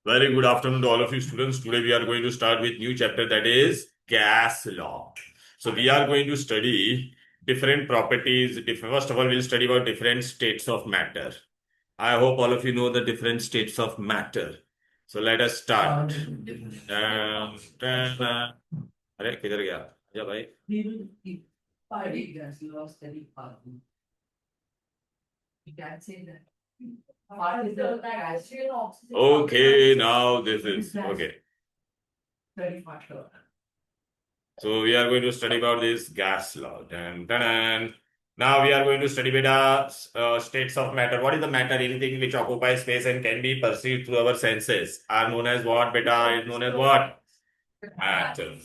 Very good afternoon to all of you students. Today we are going to start with new chapter, that is gas law. So we are going to study different properties. First of all, we'll study about different states of matter. I hope all of you know the different states of matter. So let us start. अरे किधर गया? या भाई. Okay, now this is okay. So we are going to study about this gas law. Dun, dun, dun. Now we are going to study beta states of matter. What is the matter? Anything which occupies space and can be perceived through our senses are known as what? Beta is known as what? Matter.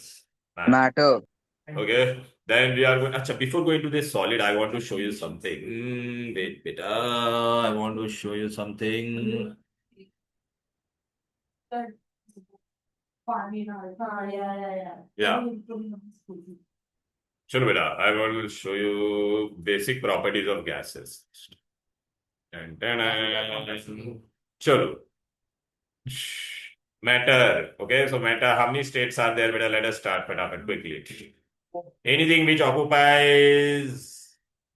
Matter. Matter. Okay. Then we are going. Achha, before going to this solid, I want to show you something. Wait, beta. I want to show you something. Yeah. Sure, beta. I want to show you basic properties of gases. Dun, dun, dun. Chalo. Matter. Okay, so matter. How many states are there, beta? Let us start quickly. Anything which occupies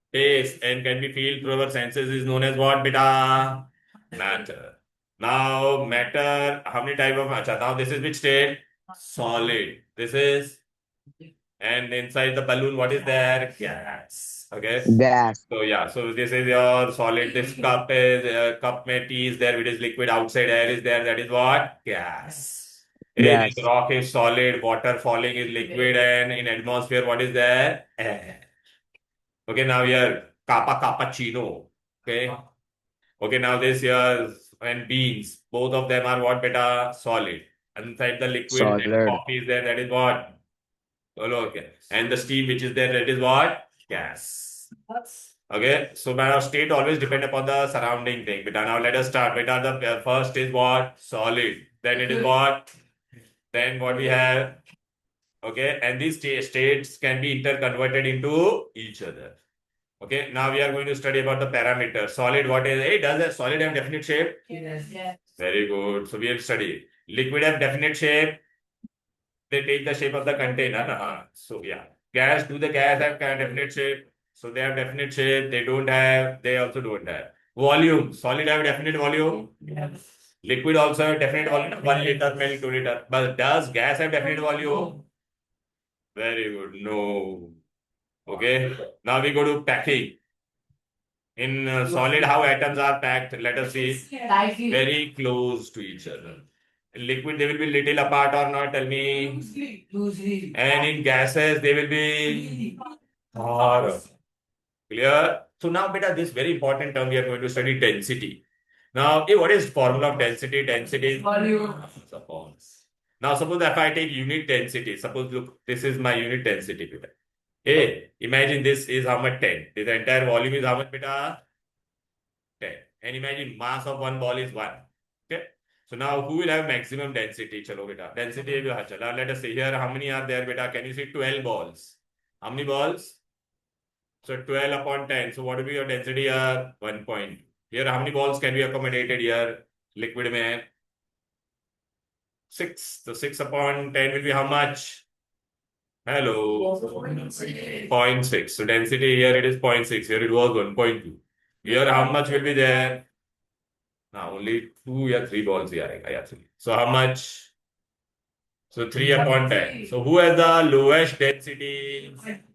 space and can be felt through our senses is known as what, beta? Matter. Now, matter, how many type of matter? Now, this is which state? Solid. This is, and inside the balloon, what is there? Gas. Okay. Gas. So yeah, so this is your solid. This cup is cup mein tea is there, which is liquid. Outside air is there. That is what? Gas. In Gas. rock is solid. Water falling is liquid, and in atmosphere, what is there? Air. Okay, now here kappa cappuccino. Okay. Okay, now this here and beans. Both of them are what, beta? Solid. Inside the liquid and Solid. coffee is there. That is what? Okay. And the steam which is there. That is what? Gas. Okay, so our state always depend upon the surrounding thing. Beta, now let us start. Beta, the first is what? Solid. Then it is what? Then what we have? Okay, and these states can be interconverted into each other. Okay, now we are going to study about the parameters. Solid, what is it? Does a solid have definite shape? Yes. Very good. So we will study. Liquid have definite shape. They take the shape of the container. So yeah. Gas, do the gas have definite shape? So they have definite shape. They don't have. They also don't have. Volume. Solid have definite volume. Yes. Liquid also have definite volume. 1 liter, milk, 2 liter. But does gas have definite volume? Very good. No. Okay. Now we go to packing. In solid, how atoms are packed? Let us see. Very close to each other. In liquid, they will be little apart or not? Tell me. Loosely. And in gases, they will be far. Clear? So now, beta, this very important term we are going to study density. Now, what is formula of density? Density is Volume. upon. Now, suppose if I take unit density, suppose look, this is my unit density, beta. Hey, imagine this is how much 10. This entire volume is how much, beta? 10. And imagine mass of one ball is 1. Okay. So now who will have maximum density? Chalo beta. Density will have. Now let us see here. How many are there, beta? Can you see 12 balls? How many balls? So 12 upon 10. So what will be your density here? 1 point. Here, how many balls can be accommodated here? Liquid mein 6. So 6 upon 10 will be how much? Hello. 0.6. So density here it is 0.6. Here it was 1.2. Here how much will be there? Now only 2 or 3 balls here. Actually. So how much? So 3 upon 10. So who has the lowest density?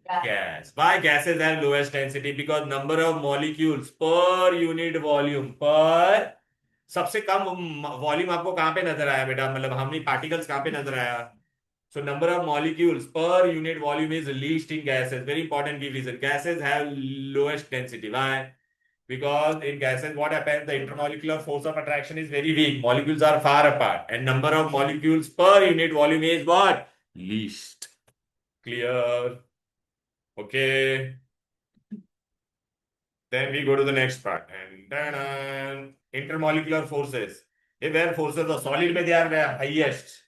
Gas. Why gases have lowest density? Because number of molecules per unit volume per सबसे कम volume आपको कहाँ पे नजर आया बेटा? मतलब हमने particles कहाँ पे नजर आया? So number of molecules per unit volume is least in gases. Very important key reason. Gases have lowest density. Why? Because in gases, what happens? The intermolecular force of attraction is very weak. Molecules are far apart, and number of molecules per unit volume is what? Least. Clear? Okay. Then we go to the next part. And intermolecular forces. Where forces are solid, they are the highest.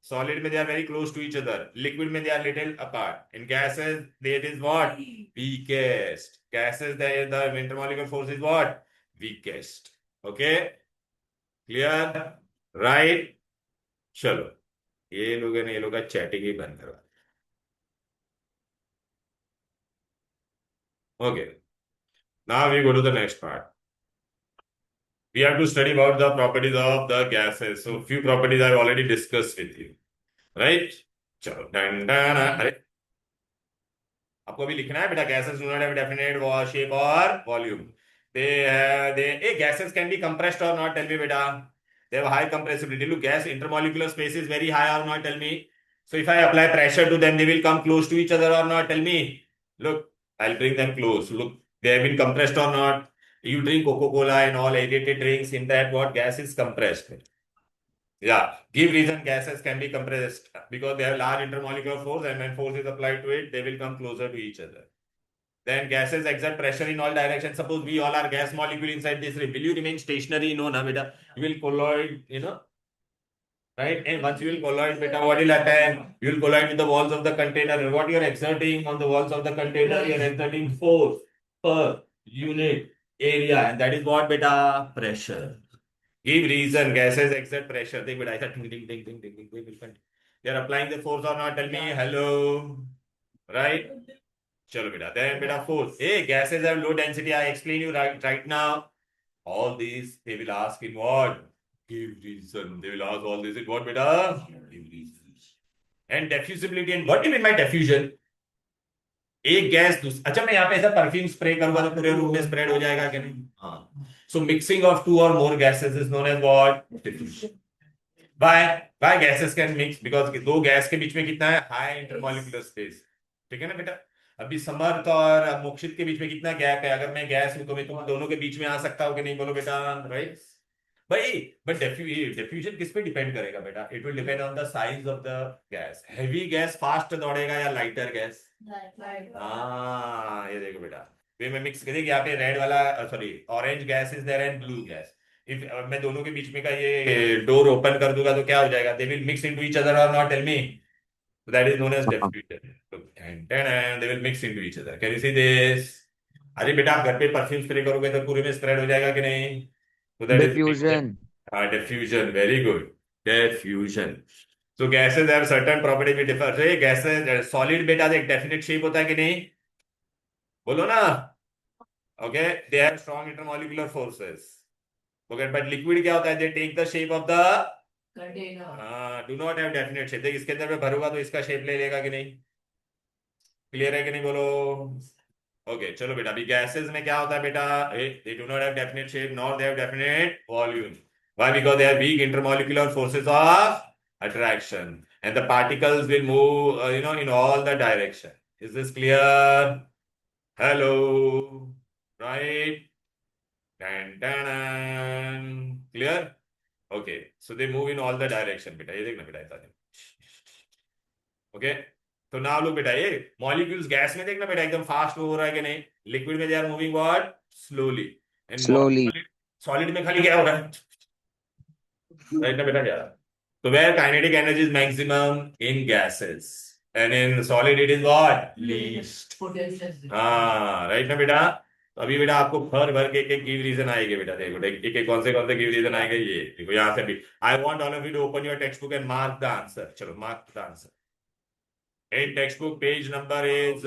Solid, they are very close to each other. Liquid, they are little apart. In gases, it is what? Weakest. Gases, the intermolecular force is what? Weakest. Okay? Clear? Right. चलो, ये लोग का chatting ही बंद करवा। Okay, now we go to the next part. We have to study about the properties of the gases. So few properties I've already discussed with you, right? चलो, done done, अरे आपको भी लिखना है बेटा. Gases do not have definite shape or volume. They a gases can be compressed or not. Tell me बेटा. They have high compressibility. Look, gas intermolecular space is very high or not? Tell me. So if I apply pressure to them, they will come close to each other or not? Tell me. Look, I'll bring them close. Look, they have been compressed or not? You drink Coca-Cola and all aerated drinks. In that, what gas is compressed? Yeah, give reason gases can be compressed because they have large intermolecular force, and when force is applied to it, they will come closer to each other. Then gases exert pressure in all directions. Suppose we all are gas molecule inside this ring. Will you remain stationary? No, na beta. You will colloid, right? And once you will colloid, beta, what will happen? You will collide with the walls of the container. And what you are exerting on the walls of the container, you are exerting force per unit area, and that is what beta pressure. Give reason. Gases exert pressure. They would either ding ding ding ding ding ding. They will continue. They are applying the force or not? Tell me. Hello. Right? Chalo beta. Then beta force. Hey, gases have low density. I explain you right now. All these they will ask in what? Give reason. They will ask all this in what beta? Give reason. And diffusibility. And what do you mean by diffusion? एक gas अच्छा, मैं यहाँ पे ऐसा perfume spray करूंगा तो पूरे room में स्प्रेड हो जाएगा कि नहीं? हाँ. सो mixing of two or more gases is known as what? Diffusion. By by gases can mix because दो गैस के बीच में कितना है? High intermolecular space. ठीक है ना बेटा? अभी समर्थ और मोक्षित के बीच में कितना गैप है? अगर मैं गैस हूं तो मैं तुम दोनों के बीच में आ सकता हूं कि नहीं? बोलो बेटा. राइट भाई. बट डिफ्यूजन किस पे डिपेंड करेगा बेटा? It will depend on the size of the gas. Heavy gas fast दौड़ेगा या लाइटर गैस? हाँ, ये देखो बेटा. वे में मिक्स करिए. यहाँ पे रेड वाला, sorry, orange gas is there and blue gas. If मैं दोनों के बीच में का ये डोर ओपन कर दूंगा तो क्या हो जाएगा? They will mix into each other or not? Tell me. That is known as हाँ. Diffusion. They will mix into each other. Can you see this? अरे बेटा, आप घर पे परफ्यूम स्प्रे करोगे तो पूरे में स्प्रेड हो जाएगा कि नहीं? तो that is diffusion. diffusion. Very good. Diffusion. So gases have certain properties which differ. So ये gases solid बेटा एक definite shape होता है कि नहीं? बोलो ना. Okay, they have strong intermolecular forces. Okay, but liquid क्या होता है? They take the shape of the container. Do not have definite shape. देख, इसके अंदर मैं भरूंगा तो इसका शेप ले लेगा कि नहीं? क्लियर है कि नहीं? बोलो. ओके चलो बेटा. अभी गैसेस में क्या होता है बेटा? They do not have definite shape nor they have definite volume. Why? Because they have week intermolecular forces of attraction and the particles will move in all the direction. Is this clear? Hello. Right. Dun, dun, dun. Clear? Okay, so they move in all the direction बेटा. ये देखना बेटा ऐसा. Okay. तो now look बेटा, ये molecules gas में देखना बेटा एकदम फास्ट हो रहा है कि नहीं? लिक्विड में they are moving what? Slowly. And slowly. Solid में खाली क्या हो रहा है? राइट ना बेटा? क्या? तो where kinetic energy is maximum? In gases. And in solid it is what? Least. हाँ, राइट ना बेटा? तो अभी बेटा आपको भर भर के एक एक गिव रीजन आएंगे बेटा. देखो एक एक कौन से गिव रीजन आएंगे. ये देखो यहाँ से भी. I want all of you to open your textbook and mark the answer. चलो, mark the answer. In textbook, page number is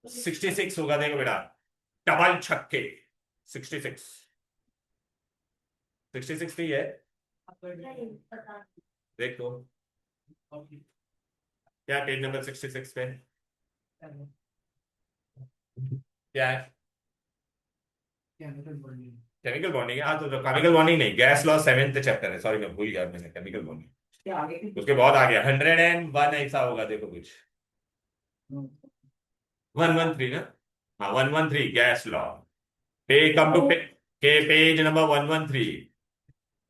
66 होगा. देखो बेटा, डबल छक्के. 66 66 नहीं है? देख तो क्या पेज नंबर 66 पे क्या है? केमिकल बॉन्डिंग है. हाँ, तो केमिकल बॉन्डिंग नहीं, गैस लॉ 7th चैप्टर है. सॉरी, मैं भूल गया. मैंने केमिकल बॉन्डिंग उसके बहुत आगे 101 ऐसा होगा. देखो कुछ 113 ना. हाँ, 113 गैस लॉ. कम टू के पेज नंबर 113.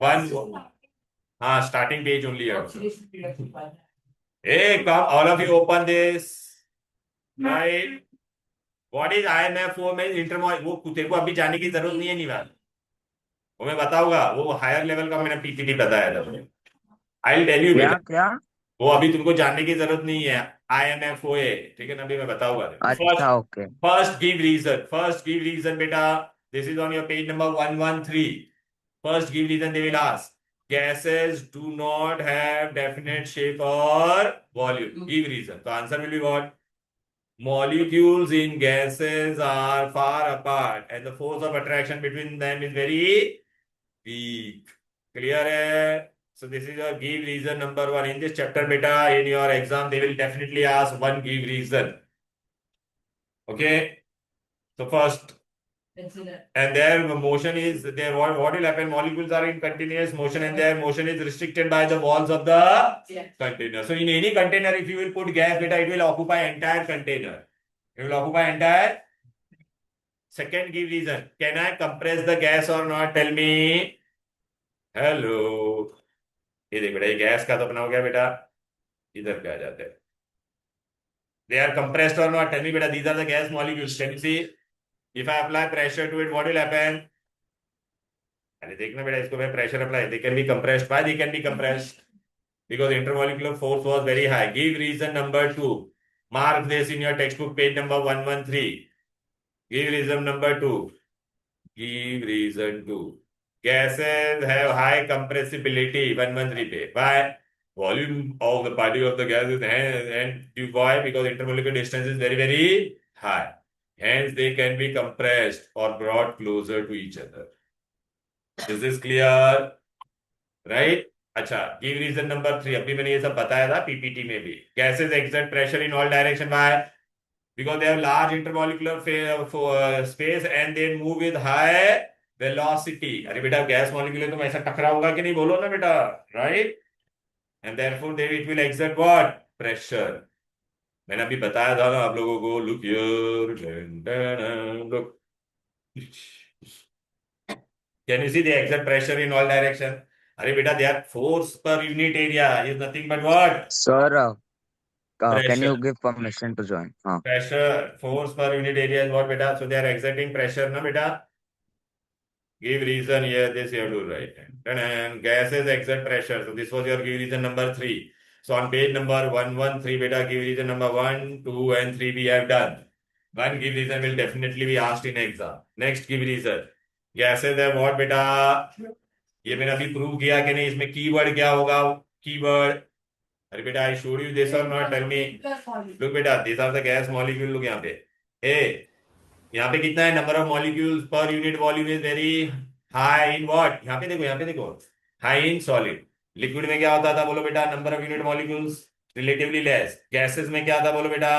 वन. हाँ, स्टार्टिंग पेज ओनली है. Hey, come, all of you open this. Right? What is IMFO में इंटरमॉल? वो तेरे को अभी जाने की जरूरत नहीं है निवाल. वो मैं बताऊंगा. वो हायर लेवल का मैंने पीपीटी बताया था मुझे. आई विल टेल यू क्या बेटा. क्या? वो अभी तुमको जानने की जरूरत नहीं है. IMFOA. ठीक है ना? अभी मैं बताऊंगा. अच्छा, ओके. फर्स्ट गिव रीजन बेटा. This is on your page number 113. First, give reason they will ask. Gases do not have definite shape or volume. Give reason. The answer will be what? Molecules in gases are far apart and the force of attraction between them is very weak. Clear hai? So this is your give reason number one. In this chapter, beta, in your exam, they will definitely ask one give reason. Okay? So first, and their motion is there. What will happen? Molecules are in continuous motion, and their motion is restricted by the walls of the container. So in any container, if you will put gas, beta, it will occupy entire container. It will occupy entire. Second, give reason. Can I compress the gas or not? Tell me. Hello. ये देख बेटा, ये gas का तो अपना हो गया बेटा. इधर पे आ जाते हैं. They are compressed or not? Tell me बेटा. These are the gas molecules. Can you see? If I apply pressure to it, what will happen? अरे देखना बेटा, इसको मैं pressure apply. They can be compressed. Why they can be compressed? Because intermolecular force was very high. Give reason number two. Mark this in your textbook, page number 113. Give reason number two. Give reason two. Gases have high compressibility. 113 पे. Why? Volume of the particle of the gas is and why? Because intermolecular distance is very, very high. Hence, they can be compressed or brought closer to each other. Is this clear? Right? अच्छा, give reason number 3. अभी मैंने ये सब बताया था PPT में भी. Gases exert pressure in all direction. Why? Because they have large intermolecular space and they move with high velocity. अरे बेटा, गैस मॉलिक्यूल तो ऐसा टकरा होगा कि नहीं, बोलो ना बेटा. Right. And therefore they it will exert what? Pressure. मैंने अभी बताया था ना आप लोगों को. Look here. Look. Can you see they exert pressure in all direction? अरे बेटा, their force per unit area is nothing but what? Sir, can you Pressure. give permission to join? Pressure, force per unit area is what beta? So they are exerting pressure, na beta? Give reason here, this you have to write. And gases exert pressure. So this was your give reason number 3. So on page number 113 beta, give reason number 1, 2 and 3 we have done. One give reason will definitely be asked in exam. Next give reason. Gases have what beta? ये मैंने अभी prove किया कि नहीं. इसमें keyword क्या होगा? Keyword. अरे बेटा, I showed you this or not? Tell me. Look बेटा, this are the gas molecule. Look यहाँ पे. ए, यहाँ पे कितना है? Number of molecules per unit volume is very high in what? यहाँ पे देखो, यहाँ पे देखो. High in solid. लिक्विड में क्या होता था बोलो बेटा? Number of unit molecules relatively less. Gases में क्या था बोलो बेटा?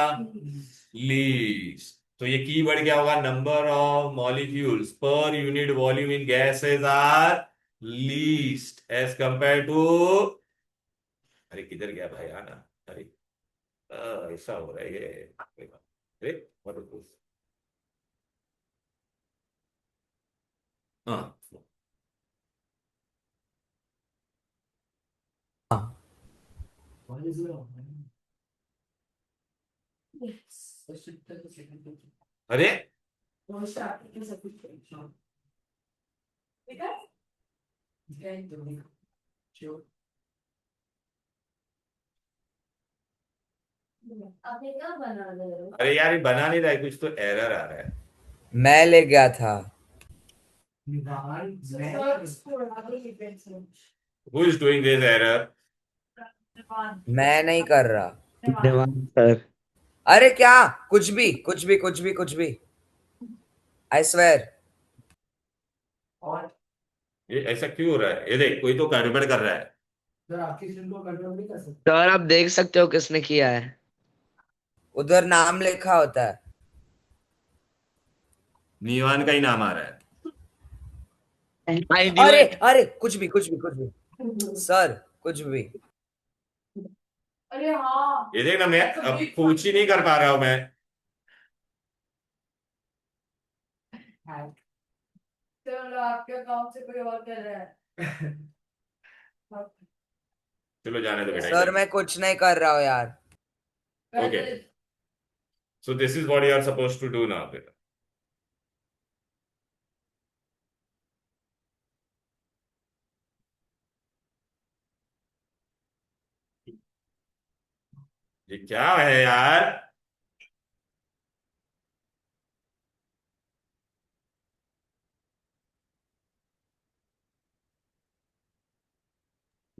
लीस्ट. तो ये कीवर्ड क्या होगा? Number of molecules per unit volume in gases are least as compare to. अरे किधर गया भाई? आना. अरे ऐसा हो रहा है ये. अरे what? हाँ. अरे अरे यार, ये बना नहीं रहा है. कुछ तो एरर आ रहा है. मैं ले गया था. Who is doing this error? मैं नहीं कर रहा. सर. अरे क्या? कुछ भी कुछ भी कुछ भी कुछ भी. I swear. ये ऐसा क्यों हो रहा है? ये देख, कोई तो गड़बड़ कर रहा है. सर, आप देख सकते हो किसने किया है. उधर नाम लिखा होता है. नीवान का ही नाम आ रहा है. अरे अरे कुछ भी कुछ भी कुछ भी सर, कुछ भी. अरे हाँ, ये देख ना, मैं अब पूछ ही नहीं कर पा रहा हूं मैं. चलो आपके अकाउंट से कोई और कर रहा है. चलो जाने दो बेटा. सर मैं कुछ नहीं कर रहा हूँ यार. Okay. So this is what you are supposed to do now बेटा. ये क्या है यार?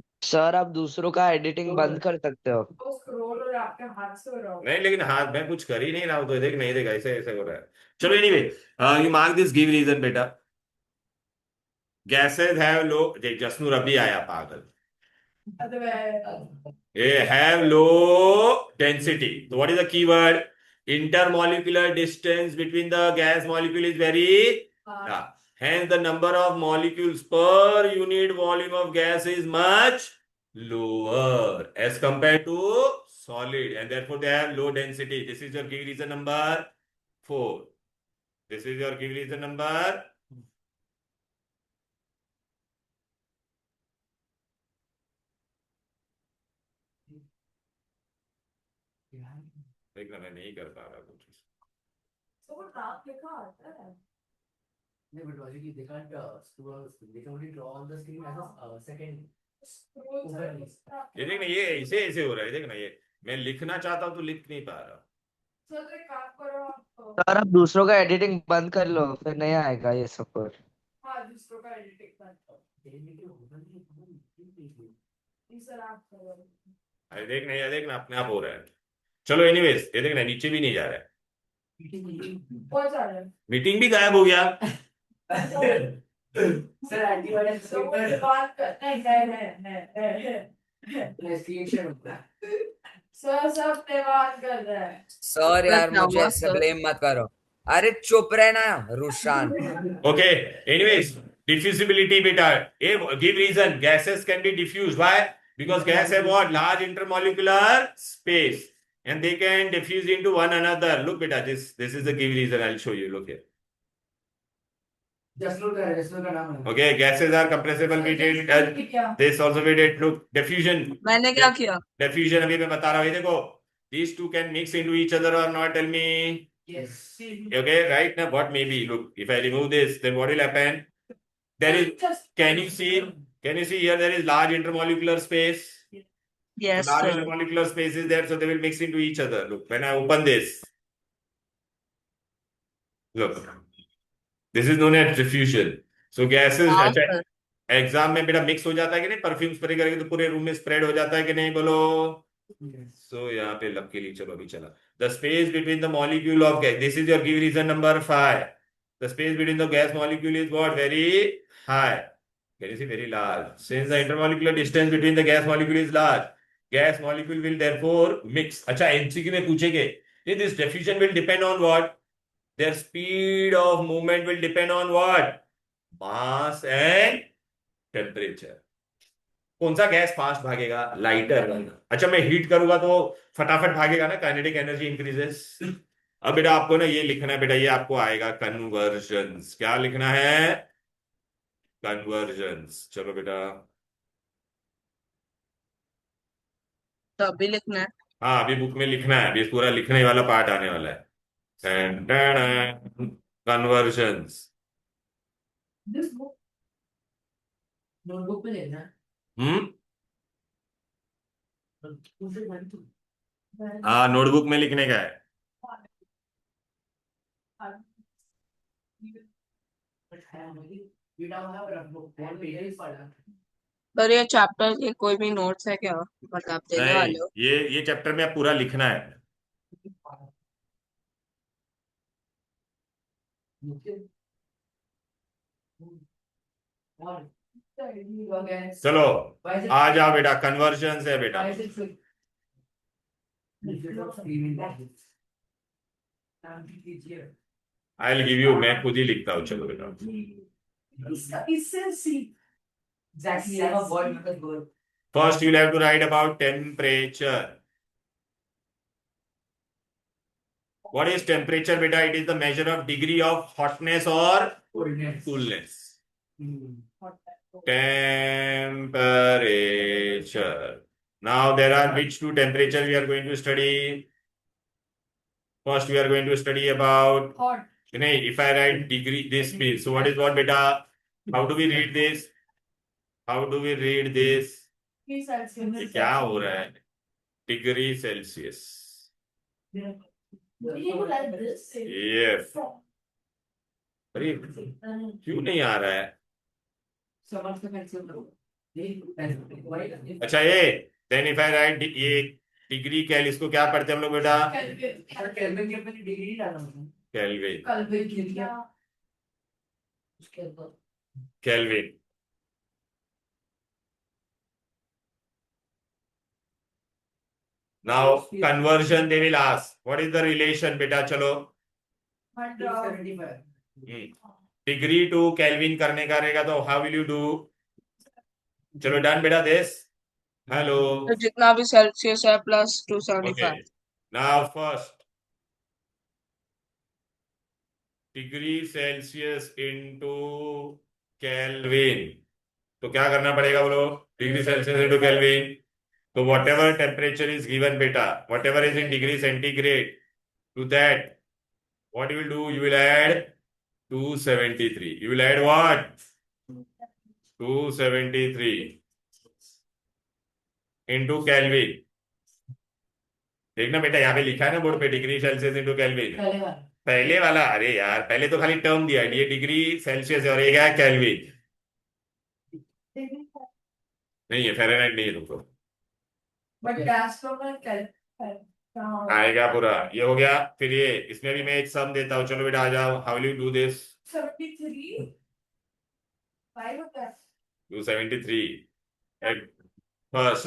सर आप दूसरों का एडिटिंग बंद कर सकते हो। वो स्क्रॉल और आपके हाथ से हो रहा होगा। नहीं, लेकिन हाथ में कुछ कर ही नहीं रहा हूं, तो देख नहीं देगा, ऐसे ऐसे हो रहा है। चलो anyway, you mark this, give reason बेटा। गैसेज हैव लो, जसनू रबी आया पागल। अरे They have low density. So what is the keyword? Intermolecular distance between the gas molecule is very large. Hence the number of molecules per unit volume of gas is much lower as compared to solid, and therefore they have low density. This is your key reason number 4. This is your key reason number. देखना, मैं नहीं कर पा रहा कुछ। तो वो नाम लिखा आता है। No, but logically they can't they can only draw on the screen as a second. Scroll से Overlay. उसका- ये देखना, ये ऐसे ऐसे हो रहा है, देखना ये मैं लिखना चाहता हूं तो लिख नहीं पा रहा। सर तो एक काम करो आप। सर आप दूसरों का एडिटिंग बंद कर लो, फिर नहीं आएगा ये सब कुछ। हाँ दूसरों का एडिटिंग कर दो। They make it overlay. नहीं सर आप करो। अरे देखना, ये देखना अपने आप हो रहा है। चलो एनीवेज, ये देखना नीचे भी नहीं जा रहा है। बहुत सारे। मीटिंग भी गायब हो गया। Sir, antivirus तो वो paper. बात कर नहीं Screenshot होता है. सर सब ने बात कर रहे हैं। सर यार मुझे ऐसे ब्लेम मत करो। अरे चुप रहना Rushan. Okay, anyways, diffusibility beta. Give reason. Gases can be diffused. Why? Because gas have what? Large intermolecular space, and they can diffuse into one another. Look beta, this is the give reason. I'll show you. Look here. Jasnu का नाम है. Okay, gases are compressible between. क्या? This also we did. Look, diffusion. मैंने क्या किया? Diffusion अभी मैं बता रहा हूँ, ये देखो. These two can mix into each other or not? Tell me. Yes. Okay, right now what may be? Look, if I remove this, then what will happen? There is. Can you see? Can you see here? There is large intermolecular space. Yes, Large sir. intermolecular space is there, so they will mix into each other. Look, when I open this, look, this is known as diffusion. So gases. हाँ अच्छा, sir. Exam में बेटा mix हो जाता है कि नहीं? Perfume spray करके तो पूरे रूम में स्प्रेड हो जाता है कि नहीं? बोलो। So यहाँ पे लब के लिए चलो अभी चला. The space between the molecule of gas. This is your give reason number 5. The space between the gas molecule is what? Very high. Can you see? Very large. Since the intermolecular distance between the gas molecule is large, gas molecule will therefore mix. अच्छा, MCQ में पूछेंगे. This diffusion will depend on what? Their speed of movement will depend on what? Mass and temperature. कौन सा gas fast भागेगा? Lighter. अच्छा, मैं heat करूंगा तो फटाफट भागेगा ना, काइनेटिक एनर्जी इंक्रीजेस। अब बेटा आपको ना ये लिखना है बेटा, ये आपको आएगा कन्वर्जन्स। क्या लिखना है? कन्वर्जन्स। चलो बेटा, तो अभी लिखना है। हाँ अभी बुक में लिखना है, अभी पूरा लिखने वाला पार्ट आने वाला है। कन्वर्जन्स। नोटबुक पे लेना. हम्म, दूसरे बारी तो. हाँ नोटबुक में लिखने का है। But है मुझे. You don't have a book. 1 page पढ़ा. सर ये चैप्टर के कोई भी नोट्स है क्या, मतलब आप देने वाले नहीं, हो? ये चैप्टर में पूरा लिखना है। चलो आ जाओ बेटा, कन्वर्जन्स है बेटा। आई विल गिव यू, मैं खुद ही लिखता हूँ। चलो बेटा, इससे सी Exactly. Have a word with a goal. First you have to write about temperature. What is temperature बेटा? It is the measure of degree of hotness or Coolness. Coolness. Hmm. Temperature. Now there are which two temperature we are going to study? First we are going to study about, hot if I write degree this means, so what is what beta? How do we read this? How do we read this? की Celsius. ये क्या हो रहा है? Degree Celsius. ये अरे क्यों नहीं आ रहा है? समझ के कैसे करो. अच्छा ये देन इफ आई राइट ये डिग्री कैल इसको क्या पढ़ते हैं हम लोग बेटा? केल्विन के ऊपर डिग्री नहीं डाला उसने केल्विन। कल भी गिर गया उसके ऊपर kelvin. Now conversion they will ask. What is the relation बेटा? चलो 275 डिग्री टू केल्विन करने का रहेगा तो हाउ विल यू डू? चलो डन बेटा दिस। हेलो तो जितना भी सेल्सियस है plus okay 275 now first degree Celsius into kelvin. तो क्या करना पड़ेगा बोलो? Degree Celsius into kelvin. तो whatever temperature is given बेटा, whatever is in degree centigrade, to that what you will do, you will add 273. You will add what? 273 into Kelvin. देखना बेटा यहाँ पे लिखा है ना बोर्ड पे डिग्री सेल्सियस इंटू केल्विन। पहले वाला, अरे यार पहले तो खाली टर्म दिया है, ये डिग्री सेल्सियस है और ये क्या है? केल्विन। नहीं है फ़ारेनहाइट नहीं है तुमको, बट गैस तो मैं कल आएगा पूरा। ये हो गया। फिर ये इसमें भी मैं एक सम देता हूँ। चलो बेटा आ जाओ। How will you do this? 73 5 होता है 273 at first.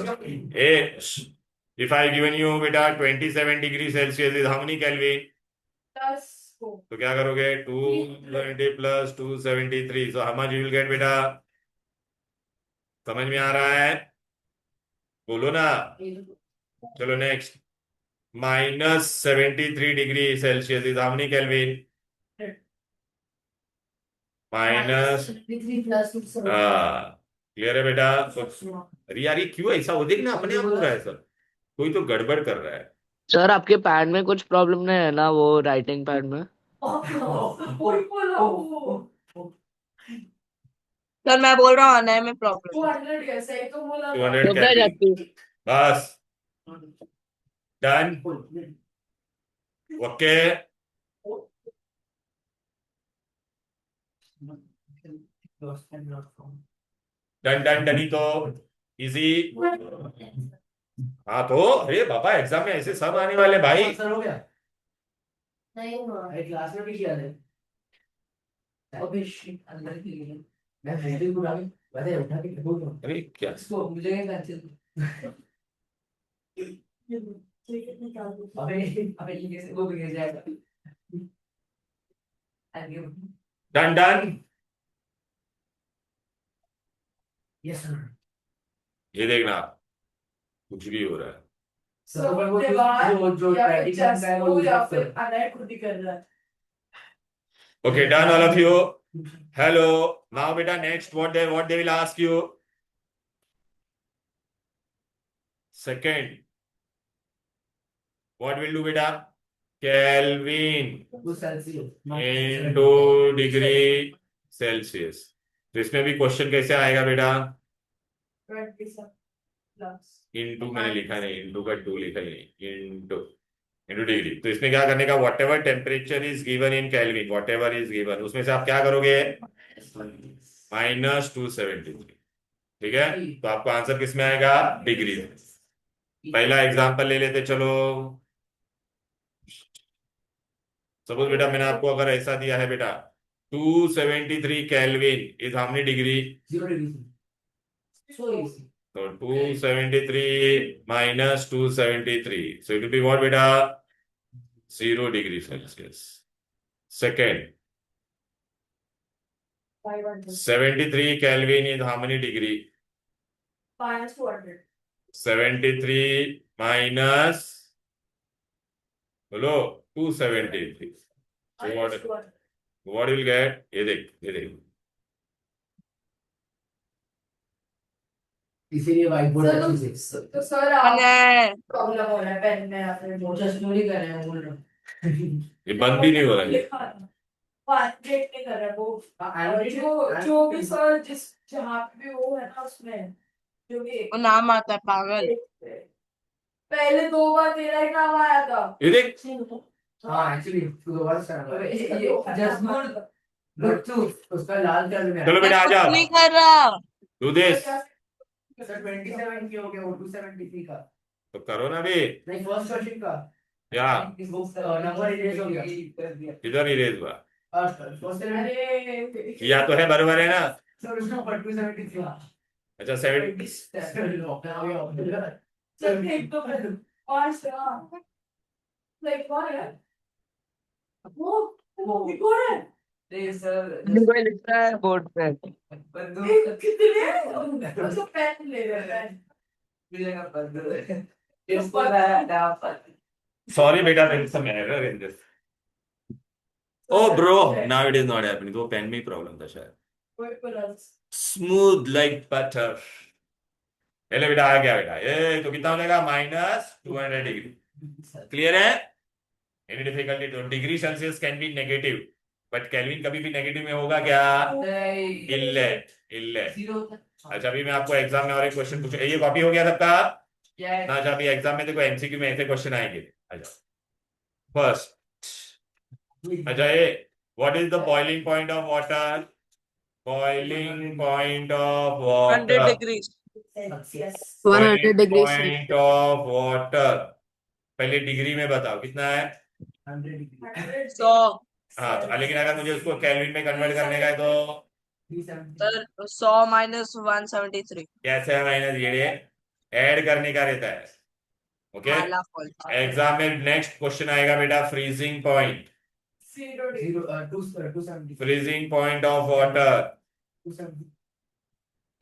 If I given you beta 27 degree Celsius is how many Kelvin? Plus को तो क्या करोगे? 220 plus 273. So how much you will get बेटा? समझ में आ रहा है? बोलो ना। चलो next. -73 degree Celsius is how many Kelvin? Minus clear है बेटा? अरे यार ये क्यों ऐसा हो? देखना अपने आप हो रहा है सर, कोई तो गड़बड़ कर रहा है। सर आपके पैड में कुछ प्रॉब्लम नहीं है ना, वो राइटिंग पैड में? सर मैं बोल रहा हूँ अनय में प्रॉब्लम 200 कैसे है तो बोला 200 तो क्या Kelvin। जाती? बस डन। ओके डन डन डनी तो इजी। हाँ तो अरे बाबा एग्जाम में ऐसे सब आने वाले भाई। आंसर हो गया नहीं हुआ अरे क्लास में भी किया था अभी अंदर की लिए मैं हेडिंग उठा के वैसे उठा के बोल रहा हूं अरे क्या इसको मुझे क्या पेंसिल अबे ये कैसे वो भी गिर जाएगा आगे डन डन। यस सर ये देखना कुछ भी हो रहा है। सर पर वो जो या फिर प्रैक्टिकल है वो या फिर अनय खुद ही कर रहा है okay done all of you. Hello now बेटा next what they will ask you. Second what will do बेटा? केल्विन वो सेल्सियस इनटू डिग्री सेल्सियस। तो इसमें भी क्वेश्चन कैसे आएगा बेटा? 27 प्लस इनटू मैंने लिखा नहीं, इनटू का 2 लिखा ही नहीं, इनटू इनटू डिग्री। तो इसमें क्या करने का? What ever temperature is given in kelvin, what ever is given, उसमें से आप क्या करोगे? -273। ठीक है, तो आपका आंसर किस में आएगा? डिग्री में। पहला एग्जांपल ले लेते चलो। सपोज बेटा मैंने आपको अगर ऐसा दिया है बेटा 273 kelvin is how many degree? 0 degree so easy तो 273 minus 273. So it will be what beta? 0 degree Celsius. Second, 500 73 Kelvin is how many degree? minus 200 73 minus बोलो 273. So minus 200 what you will get? ये देख इसीलिए white board अच्छी से तो sir आप Anay problem हो रहा है पेन में या फिर मोचा स्टोरी कर रहे हैं बोल रहा हूं ये बंद भी नहीं हो रहा है। लिखा पांच डेट नहीं कर रहा है वो हाँ, जो भी सर जिस जहाँ पे भी वो है ना उसमें जो भी वो नाम आता है पागल। पहले 2 बार तेरा ही नाम आया था ये देख हाँ एक्चुअली तू दोबारा से जस्ट गुड लुक टू उसका लाल कलर में चलो बेटा आ कुछ जा नहीं कर रहा। do this सर 27 की हो गया वो 273 का तो करो ना भी। नहीं फर्स्ट क्वेश्चन का क्या नंबर इरेज हो गया किधर इरेज हुआ? फर्स्ट अरे या तो है बराबर है ना? सर उसका 273 अच्छा 7 चल एक तो पांच लाइक कौन है वो कौन है कोई लिख रहा है बोर्ड पे। कितने उसको पेन ले रहा है सॉरी बेटा there is some error in this. Oh bro, now it is not happening. तो पेन में ही प्रॉब्लम था शायद. कोई प्लस Smooth like butter. पहले बेटा आ गया बेटा. ये तो कितना हो जाएगा? -200 डिग्री. क्लियर है? Any difficulty? तो degree Celsius can be negative but kelvin कभी भी नेगेटिव में होगा क्या? इल्लेट इल्लेट. अच्छा अभी मैं आपको एग्जाम में और एक क्वेश्चन पूछूं. ये कॉपी हो गया सबका ना? अच्छा अभी एग्जाम में देखो एमसीक्यू में ऐसे क्वेश्चन आएंगे. अच्छा फर्स्ट, अच्छा ये what is the boiling point of water? Boiling point of 100 water. degrees. 100 degrees point of water. पहले डिग्री में बताओ कितना है? 100 हाँ तो लेकिन अगर मुझे उसको केल्विन में कन्वर्ट करने का है तो सर 100 माइनस 173. कैसे है? माइनस ये ऐड करने का रहता है. ओके आला फॉल. एग्जाम में नेक्स्ट क्वेश्चन आएगा बेटा freezing point. 270 freezing point of water. तो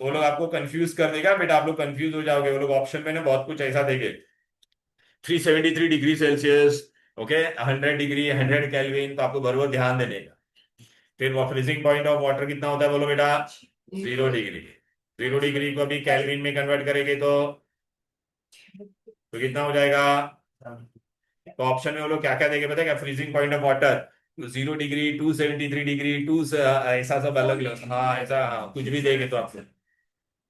वो लोग आपको कंफ्यूज कर देगा बेटा. आप लोग कंफ्यूज हो जाओगे. वो लोग ऑप्शन में ना बहुत कुछ ऐसा देंगे. 373 degree Celsius. Okay 100 degree 100 kelvin. तो आपको बराबर ध्यान देने का. फिर वो फ्रीजिंग पॉइंट ऑफ वाटर कितना होता है बोलो बेटा? 0 डिग्री. 0 डिग्री को भी केल्विन में कन्वर्ट करेंगे तो कितना हो जाएगा? तो ऑप्शन में वो लोग क्या क्या देंगे पता है क्या? Freezing point of water 0 degree 273 degree ऐसा सब अलग अलग. हाँ ऐसा हाँ, कुछ भी देंगे तो आपको.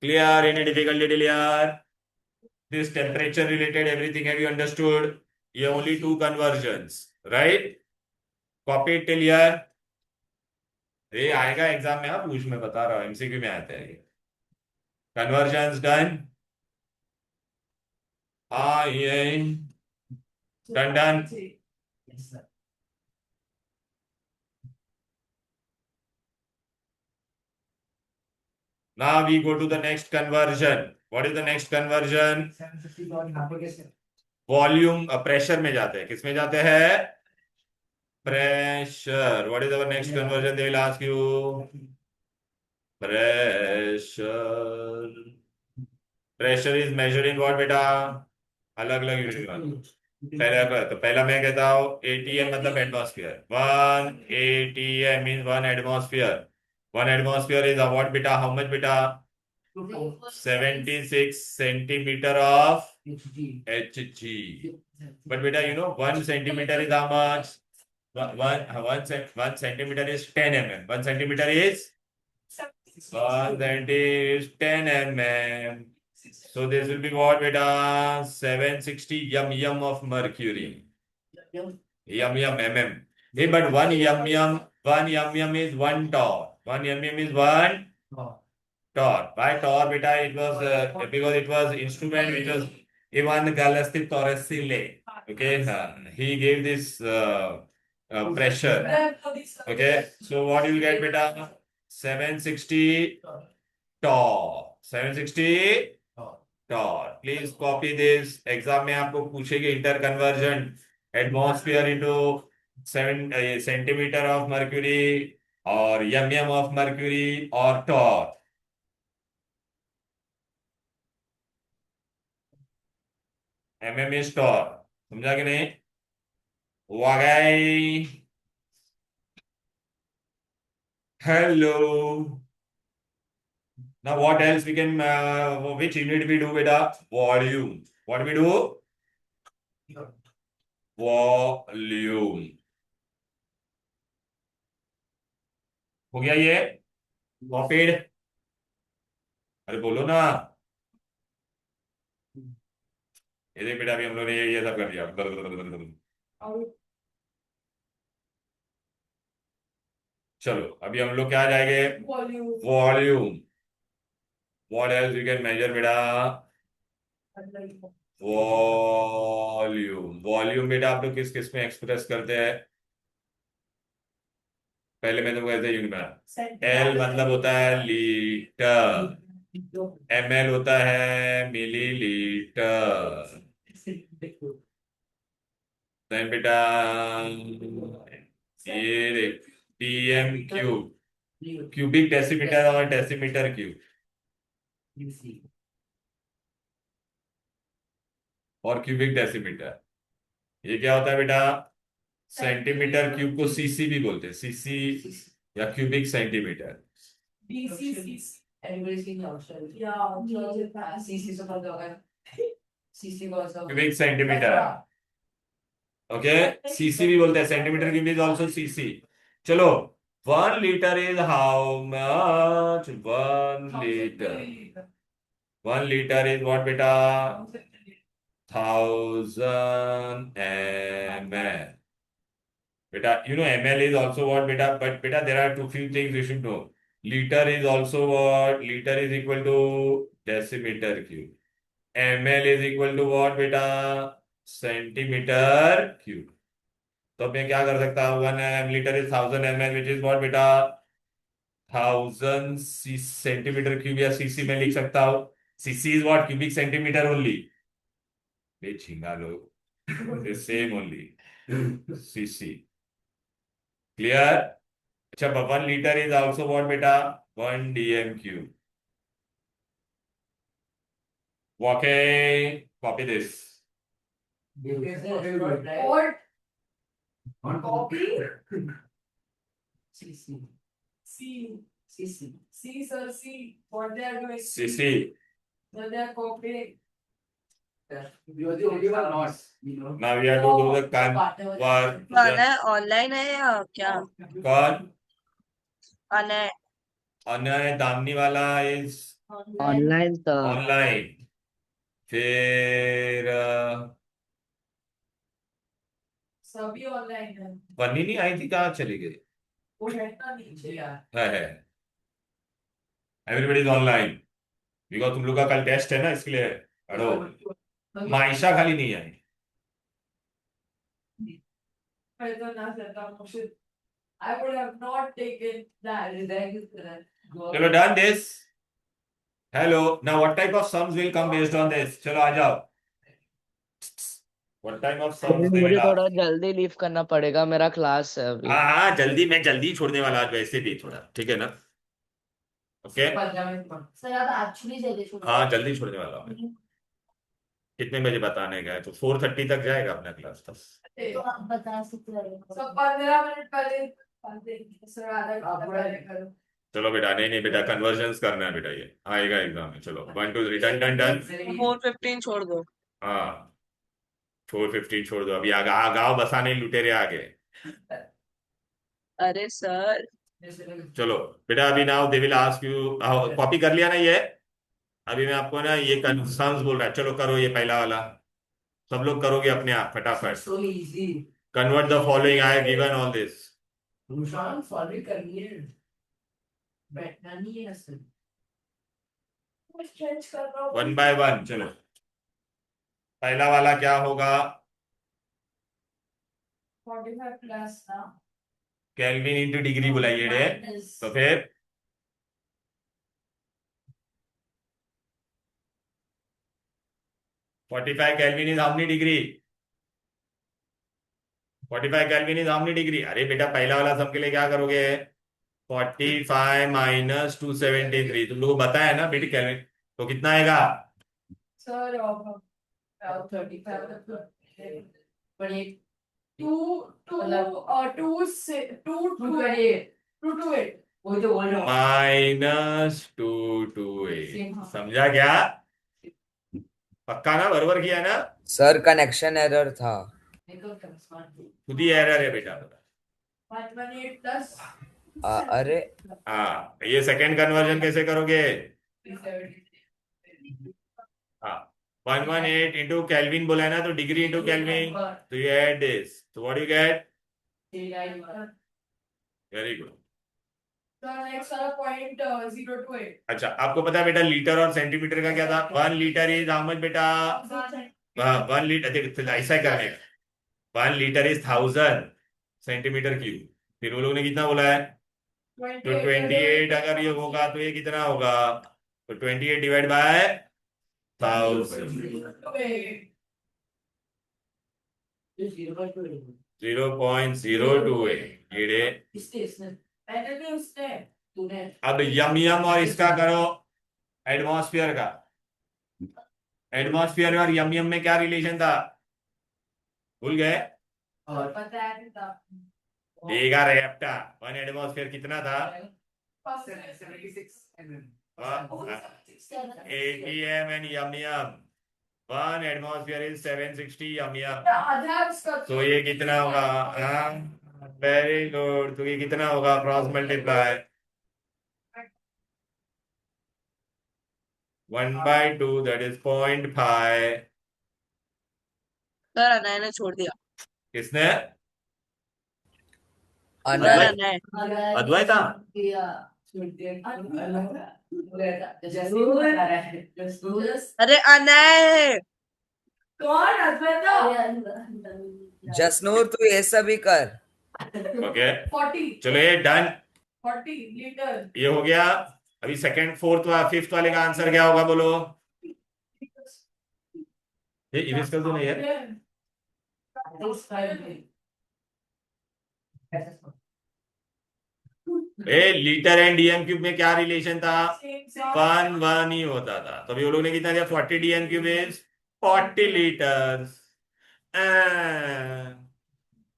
Clear? Any difficulty clear? This temperature related everything have you understood? ये only 2 conversions, right? Copy it till here. ये आएगा एग्जाम में. हाँ पूछ मैं बता रहा हूँ एमसीक्यू में आते हैं. Conversions done. हाँ ये done. Now we go to the next conversion. What is the next conversion? 750 और यहाँ पे कैसे वॉल्यूम प्रेशर में जाते हैं. किस में जाते हैं? Pressure. What is our next conversion? They will ask you. Pressure. Pressure is measured in what बेटा? अलग अलग यूनिट. पहला मैं कहता हूँ एटीएम मतलब atmosphere. 1 ATM means 1 atmosphere. 1 atmosphere is what बेटा? हाउ मच बेटा? 76 centimetre of Hg. But beta, you know, 1 centimeter is how much? One centimeter is 10 mm. 1 centimeter is 10 mm. So this will be what beta? 760 yum of mercury. Yum mm. Hey, but one yum is 1 torr. 1 yum is 1 torr. Why torr beta? It was because it was instrument which was Ivan Galastiv Torresile. Okay, he gave this pressure. Okay, so what you will get beta? 760 torr. 760 torr. Please copy this. Exam में आपको पूछेगी interconversion atmosphere into 7 centimetre of mercury or mm of mercury or torr. Is torr. समझा कि नहीं? वागई. Hello. Now what else we can which unit we do beta? Volume. What we do? Volume. हो गया ये? Copied? अरे बोलो ना. ये देख बेटा अभी हम लोग ने ये सब कर दिया. चलो अभी हम लोग क्या जाएंगे? Volume. What else you can measure, बेटा? वॉल्यूम। वॉल्यूम बेटा आप लोग किस किस में एक्सप्रेस करते हैं? पहले मैं तुमको ऐसे यूनिट में, एल मतलब होता है लीटर, ml होता है मिलीलीटर, देन बेटा ये देख pm क्यूब, क्यूबिक डेसीमीटर और डेसीमीटर क्यूब, और क्यूबिक डेसीमीटर। ये क्या होता है बेटा? सेंटीमीटर क्यूब को सीसी भी बोलते हैं, सीसी या cubic centimetre. BCC. Everybody's seen the outside. Yeah. CC से पता होगा। CC को ऐसा। Cubic centimetre, okay. सीसी भी बोलते हैं, centimetre cube is also CC. चलो, 1 litre is how much? 1 litre is what बेटा? 1000 ml. Beta, you know ml is also what beta? But beta, there are two few things you should know. Liter is also what? Liter is equal to decimeter cube. ml is equal to what beta? Centimeter cube. तो अब मैं क्या कर सकता हूँ? 1 litre is 1000 ml, which is what बेटा? 1000 centimetre cube, या CC में लिख सकता हूँ। Cc is what? Cubic centimetre only. बेचिंगा लोग, सेम ओनली सीसी। क्लियर? अच्छा, 1 लीटर इज आल्सो व्हाट बेटा? 1 dm cube. Okay, copy this. Or copy. CC. C. CC. C, sir, C. What they are doing. CC. So they are copying. You are the only one not. You know. Now we have to do the conversion. गाना है online है या क्या? कौन? गाना है अनय दामनी वाला is online तो ऑनलाइन। फिर सभी ऑनलाइन है। बनी नहीं आई थी, कहाँ चली गई? वो है ना नीचे यार। है। एवरीबडी इज ऑनलाइन, बिकॉज तुम लोग का कल टेस्ट है ना, इसके लिए अड़ो। माइशा खाली नहीं आई। I don't know that I would have not taken that. चलो, done this. Hello, now what type of sums will come based on this? चलो आ जाओ। व्हाट टाइप ऑफ सम्स दे मुझे विल थोड़ा जल्दी लीव करना पड़ेगा, मेरा क्लास है अभी। हाँ, जल्दी, मैं जल्दी छोड़ने वाला आज वैसे भी थोड़ा, ठीक है ना? ओके, सर आप एक्चुअली जल्दी छोड़। हाँ जल्दी छोड़ने वाला हूँ। कितने बजे बताने का है? तो 4:30 तक जाएगा अपना क्लास तक। तो आप बता सकते हैं। So 15 मिनट पहले सर आधा घंटा पहले करो। चलो बेटा, नहीं बेटा, कन्वर्जन्स करना है बेटा, ये आएगा एग्जाम में। चलो 1 2 3 डन डन डन। 4:15 छोड़ दो। हाँ, 4:15 छोड़ दो। अभी गाँव बसाने लुटेरे आ गए। अरे सर चलो बेटा, अभी now they will ask you, copy कर लिया ना ये? अभी मैं आपको ना ये कंसर्न्स बोल रहा है, चलो करो ये पहला वाला। सब लोग करोगे अपने आप फटाफट। So easy. Convert the following, I have given all this. Rushan follow करनी है, बैठना नहीं है सर। कुछ चेंज कर रहा हूँ। 1 by 1। चलो, पहला वाला क्या होगा? 45 प्लस ना। केल्विन इंटू डिग्री बुलाइए डे। तो फिर 45 kelvin is how many degree? 45 kelvin is how many degree? अरे बेटा, पहला वाला सम के लिए क्या करोगे? 45 माइनस 273। तुम लोगों को बताया ना बेटी केल्विन, तो कितना आएगा? सर 35 but it 228 वही तो बोल रहा हूँ। माइनस 228। समझा क्या? पक्का ना? बरोबर किया ना? सर कनेक्शन एरर था। खुद ही एरर है बेटा। 118 प्लस अरे हाँ, ये सेकंड कन्वर्जन कैसे करोगे? हाँ, 118 इंटू केल्विन बोला है ना, तो डिग्री इंटू केल्विन, तो यू ऐड दिस, तो what you get? Very good. The next वाला point 028. अच्छा, आपको पता है बेटा लीटर और सेंटीमीटर का क्या था? 1 लीटर इज हाउ मच बेटा? 1 लीटर, देख ऐसा ही करने का। 1 लीटर इज 1000 सेंटीमीटर क्यूब। फिर वो लोग ने कितना बोला है? तो 28 अगर ये होगा तो ये कितना होगा? तो 28 डिवाइड बाय 1000, 0.028 ये। मैंने भी उसने अब यम यम और इसका करो, एटमॉस्फेयर का। एटमॉस्फेयर और यम यम में क्या रिलेशन था? भूल गए? बताया नहीं था। देगा रेप्टा। 1 एटमॉस्फेयर कितना था? 80 and M M. 1 atmosphere is 760 M M. आधा उसका तो ये कितना होगा? Very good. तो ये कितना होगा? Cross multiply 1/2, that is 0.5। Sir Anay ने छोड़ दिया। किसने? सर अनय अनय। अद्वैता? अरे अनय। कौन अद्वैता? जसनूर तू ये सब ही कर। ओके 40 चलो ये डन। 40 लीटर। ये हो गया। अभी सेकंड फोर्थ फिफ्थ वाले का आंसर क्या होगा बोलो? ये इरेज कर दो ना यार। ए लीटर एंड डीएम क्यूब में क्या रिलेशन था? 1 ही होता था। तो अभी वो लोग ने कितना दिया? 40 डीएम क्यूब इज 40 लीटर।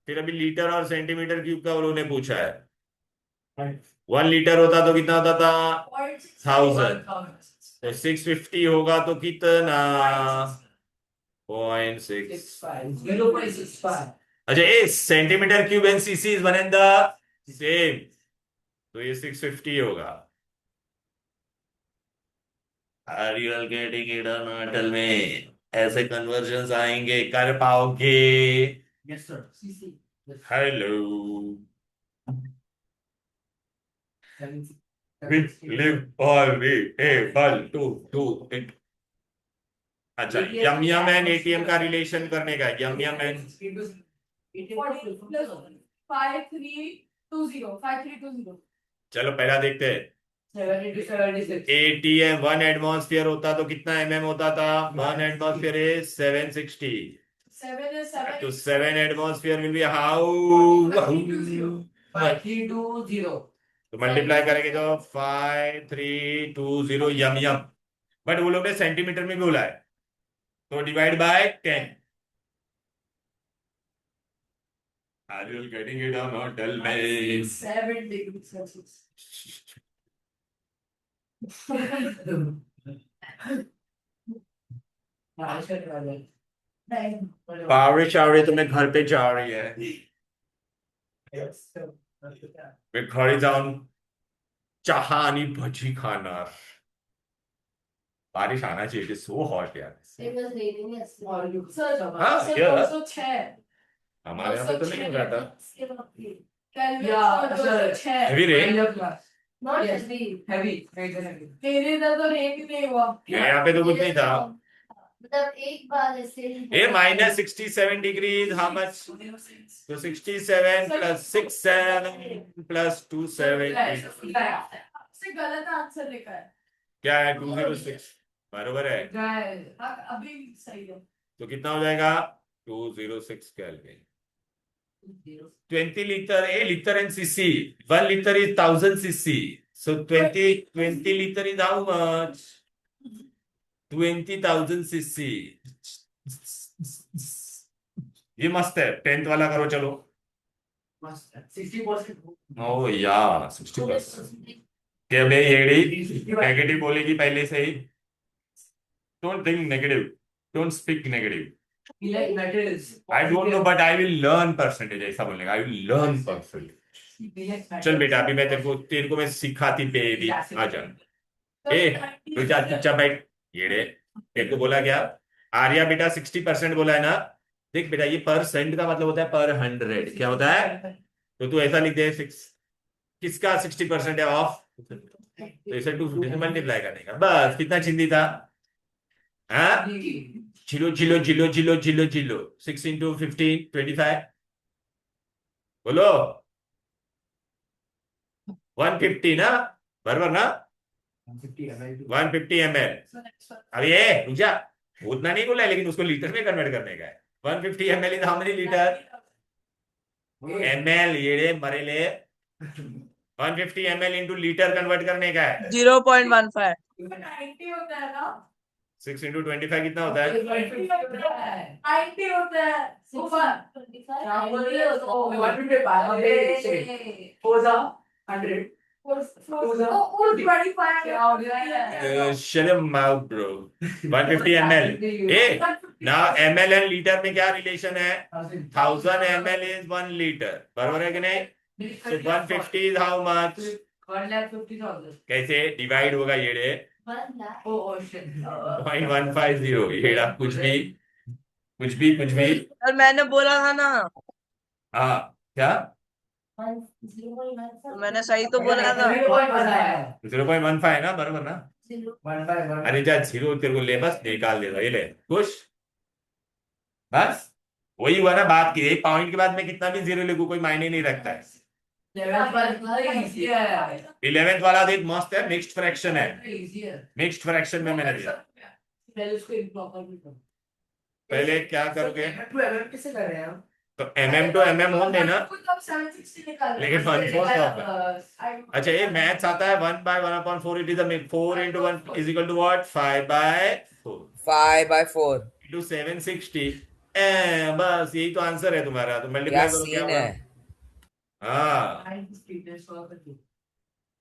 फिर अभी लीटर और सेंटीमीटर क्यूब का वो लोग ने पूछा है। 1 लीटर होता तो कितना होता था? 1000। तो 650 होगा तो कितना? 0.6। अच्छा, a centimetre cube and cc is one and the same. तो ये 650 होगा। Are you all getting it or not? अटल में ऐसे कन्वर्जन आएंगे, कर पाओगे? Hello, live or we able to do it. अच्छा, यम यम एंड एटीएम का रिलेशन करने का। Mm mm and 40 plus 5320 5320। चलो पहला देखते हैं। एटीएम 1 एटमॉस्फेयर होता तो कितना एमएम होता था? 1 एटमॉस्फेयर इज 760। 7 is 7 तो 7 एटमॉस्फेयर विल बी हाउ? 5320 तो मल्टीप्लाई करेंगे तो 5320 यम यम। बट वो लोग ने सेंटीमीटर में भी बोला है, तो divide by 10। Are you getting it or not? Tell me. 7 degrees Celsius। नहीं बारिश आ रही है तो मैं घर पे जा रही है। मैं घरी जाऊन चहा आणि भजी खाणार। बारिश आना चाहिए। इट इज सो हॉट यार। सर हाँ, सर yeah. 206 हमारे यहाँ पे तो नहीं हो रहा था। कल Yeah, sir. 206 heavy rain. Not heavy. Heavy. मेरे इधर तो रेन ही नहीं हुआ। मेरे यहाँ पे तो कुछ नहीं था। मतलब एक बार ऐसे ए माइनस 67 डिग्री हाउ मच? तो 67 प्लस 67 प्लस 270 से गलत आंसर लिखा है। क्या है? 206 बराबर है। हाँ, अभी सही है। तो कितना हो जाएगा? 206 kelvin. 20 litre, A litre and CC. 1 litre is 1000 CC. So 20 litre is how much? 20,000 CC. ये मस्त है। 10th वाला करो चलो। 60%. ओ या 60%। क्या बे येड़ी नेगेटिव बोलेगी पहले से ही? Don't think negative, don't speak negative. Like metals. I don't know but I will learn percentage. ऐसा बोलने का, आई विल लर्न परसेंटेज। चल बेटा, अभी मैं तेरे को मैं सिखाती बेबी। आ जा ए बेटा, चुपचाप बैठ। येड़े, तेरे को बोला क्या? आर्या बेटा 60% बोला है ना? देख बेटा, ये परसेंट का मतलब होता है पर 100। क्या होता है? तो तू ऐसा लिख दे 6 किसका 60% है ऑफ, तो इसे 250 से मल्टीप्लाई करने का, बस कितना चिंदी था। हाँ, चिलो चिलो चिलो चिलो चिलो चिलो 6 into 15 25, बोलो 150 ना, बराबर ना, 150 ml। अब ये रुक जा, उतना नहीं बोला है, लेकिन उसको लीटर में कन्वर्ट करने का है। 150 ml is how many litre, ml ये मरेले 150 ml इंटू लीटर कन्वर्ट करने का है। 0.15 90 होता है ना, 6 into 25 कितना होता है, 90 होता है ऊपर। 25 shut your mouth bro, 150 ml। A now ml and litre में क्या रिलेशन है, 1000 ml is 1 लीटर, बराबर है कि नहीं, so 150 is how much, 1,50,000. कैसे डिवाइड होगा ये रे, 1 lakh. Oh shit. 0.150, येड़ा कुछ भी कुछ भी कुछ भी। और मैंने बोला था ना, हाँ क्या, 0.1 तो मैंने सही तो बोला था। 0.15 है ना, बराबर ना। 1,500. अरे जा जीरो तेरे को ले, बस निकाल देगा ये ले, खुश, बस वही हुआ ना बात की, एक पॉइंट के बाद में कितना भी जीरो लिखूं कोई मायने नहीं रखता है। 11th वाला देख मस्त है, मिक्स्ड फ्रैक्शन है, मिक्स्ड फ्रैक्शन में मैंने दिया। पहले क्या करोगे, कैसे कर रहे हैं हम? तो mm to mm होने देना, लेकिन 1/4 ऑफ है। अच्छा ये मैथ्स आता है 1/1/4, it is 4 into 1 is equal to what, 5/4 5/4 into 760, बस यही तो आंसर है तुम्हारा, तो क्या मल्टीप्लाई करो क्या सीन हुआ, है। हाँ